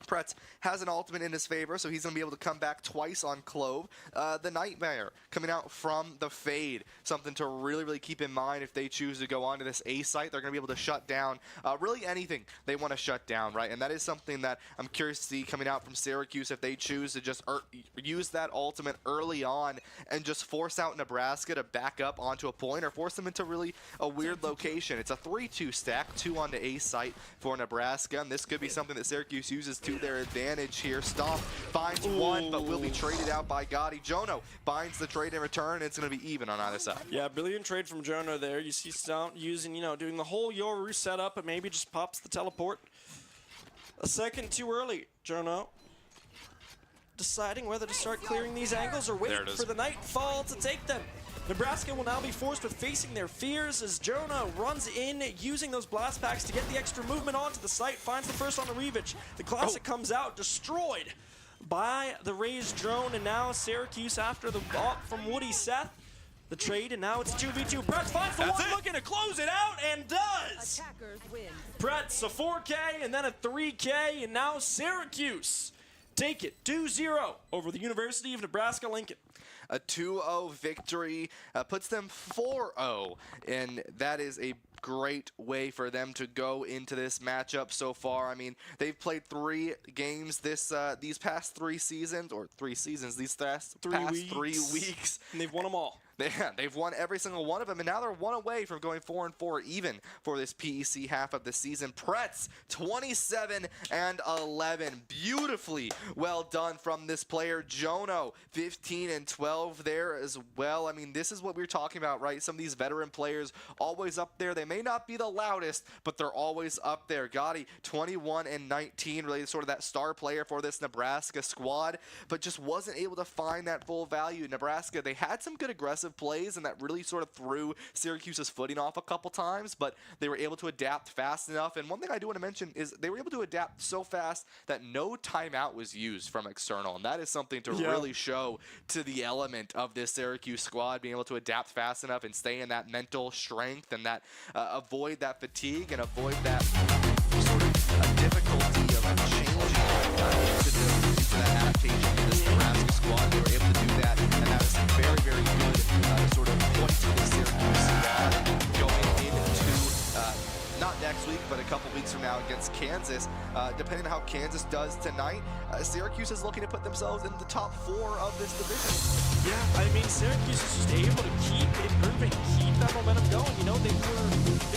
Pretz has an ultimate in his favor, so he's going to be able to come back twice on Clove. The Nightmare coming out from the Fade, something to really, really keep in mind if they choose to go onto this A site. They're going to be able to shut down really anything they want to shut down, right? And that is something that I'm curious to see coming out from Syracuse if they choose to just use that ultimate early on and just force out Nebraska to back up onto a point or force them into really a weird location. It's a 3-2 stack, 2 onto A site for Nebraska, and this could be something that Syracuse uses to their advantage here. Stomp finds one, but will be traded out by Gotti. Jono binds the trade in return. It's going to be even on either side. Yeah, brilliant trade from Jono there. You see Stomp using, doing the whole Yoru setup, and maybe just pops the teleport a second too early. Jono deciding whether to start clearing these angles or wait for the nightfall to take them. Nebraska will now be forced with facing their fears as Jonah runs in, using those blast packs to get the extra movement onto the site, finds the first on the Revich. The Classic comes out, destroyed by the raised drone, and now Syracuse after the bop from Woody Seth. The trade, and now it's 2v2. Pretz finds the one, looking to close it out, and does! Attackers win. Pretz, a 4K, and then a 3K, and now Syracuse take it 2-0 over the University of Nebraska-Lincoln. A 2-0 victory puts them 4-0, and that is a great way for them to go into this matchup so far. I mean, they've played 3 games these past 3 seasons, or 3 seasons, these past 3 weeks. And they've won them all. They've won every single one of them, and now they're 1 away from going 4-4 even for this PEC half of the season. Pretz, 27-11. Beautifully well done from this player. Jono, 15-12 there as well. I mean, this is what we're talking about, right? Some of these veteran players always up there. They may not be the loudest, but they're always up there. Gotti, 21-19, really sort of that star player for this Nebraska squad, but just wasn't able to find that full value. Nebraska, they had some good aggressive plays, and that really sort of threw Syracuse's footing off a couple times, but they were able to adapt fast enough. And one thing I do want to mention is they were able to adapt so fast that no timeout was used from external, and that is something to really show to the element of this Syracuse squad, being able to adapt fast enough and stay in that mental strength and that avoid that fatigue and avoid that sort of difficulty of changing into that adaptation in this Nebraska squad. They were able to do that, and that was a very, very good sort of point to the Syracuse squad going into not next week, but a couple weeks from now against Kansas. Depending on how Kansas does tonight, Syracuse is looking to put themselves in the top 4 of this division. Yeah, I mean, Syracuse is just able to keep improving, keep that momentum going. You know, they were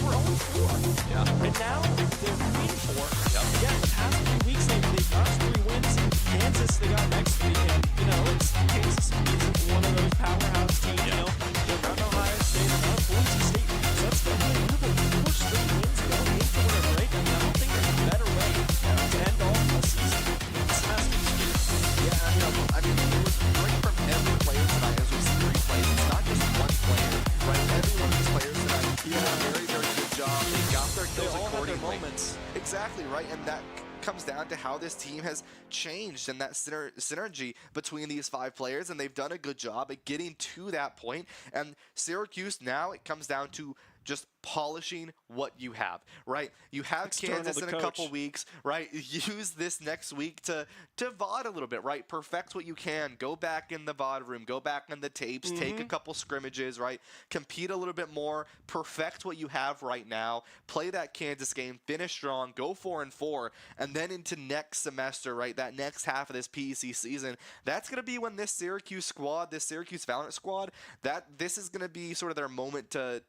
0-4. Yeah. And now they're 3-4. Yep. Yeah, the past 3 weeks they've got 3 wins. Kansas they got next week, and you know, Kansas isn't one of those powerhouse teams. You know, they're not Ohio State, they're not Boise State. So that's definitely one of the 4 straight wins going into winter break. I mean, I don't think there's a better way to end off a season. This has to be good. Yeah, I mean, it was great from every player tonight as we see replays. It's not just one player, right? Every one of these players tonight did a very, very good job. They got their kills accordingly. Exactly, right? And that comes down to how this team has changed and that synergy between these 5 players, and they've done a good job at getting to that point. And Syracuse, now it comes down to just polishing what you have, right? You have Kansas in a couple weeks, right? Use this next week to VOD a little bit, right? Perfect what you can. Go back in the VOD room. Go back in the tapes. Take a couple scrimmages, right? Compete a little bit more. Perfect what you have right now. Play that Kansas game. Finish strong. Go 4-4. And then into next semester, right? That next half of this PEC season, that's going to be when this Syracuse squad, this Syracuse Valorant squad, this is going to be sort of their moment to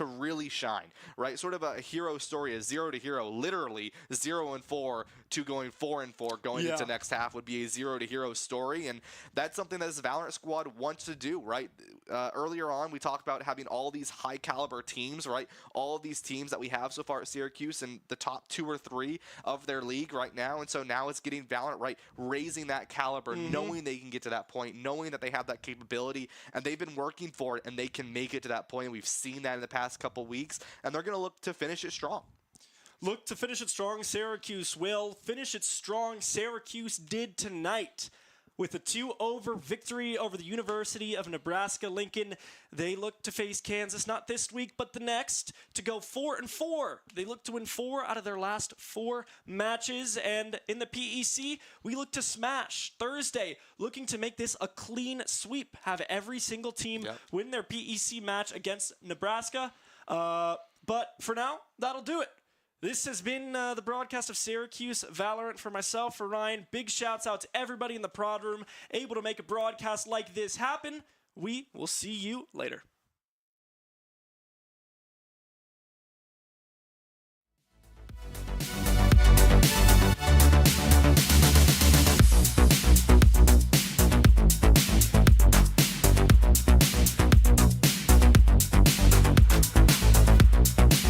really shine, right? Sort of a hero story, a 0 to hero, literally 0-4 to going 4-4 going into next half would be a 0 to hero story, and that's something that this Valorant squad wants to do, right? Earlier on, we talked about having all these high caliber teams, right? All of these teams that we have so far at Syracuse in the top 2 or 3 of their league right now, and so now it's getting Valorant, right? Raising that caliber, knowing they can get to that point, knowing that they have that capability, and they've been working for it, and they can make it to that point. We've seen that in the past couple weeks, and they're going to look to finish it strong. Look to finish it strong. Syracuse will finish it strong. Syracuse did tonight with a 2-0 victory over the University of Nebraska-Lincoln. They look to face Kansas not this week, but the next, to go 4-4. They look to win 4 out of their last 4 matches. And in the PEC, we look to smash Thursday, looking to make this a clean sweep. Have every single team win their PEC match against Nebraska. But for now, that'll do it. This has been the broadcast of Syracuse Valorant. For myself, for Ryan, big shouts out to everybody in the prod room able to make a broadcast like this happen. We will see you later.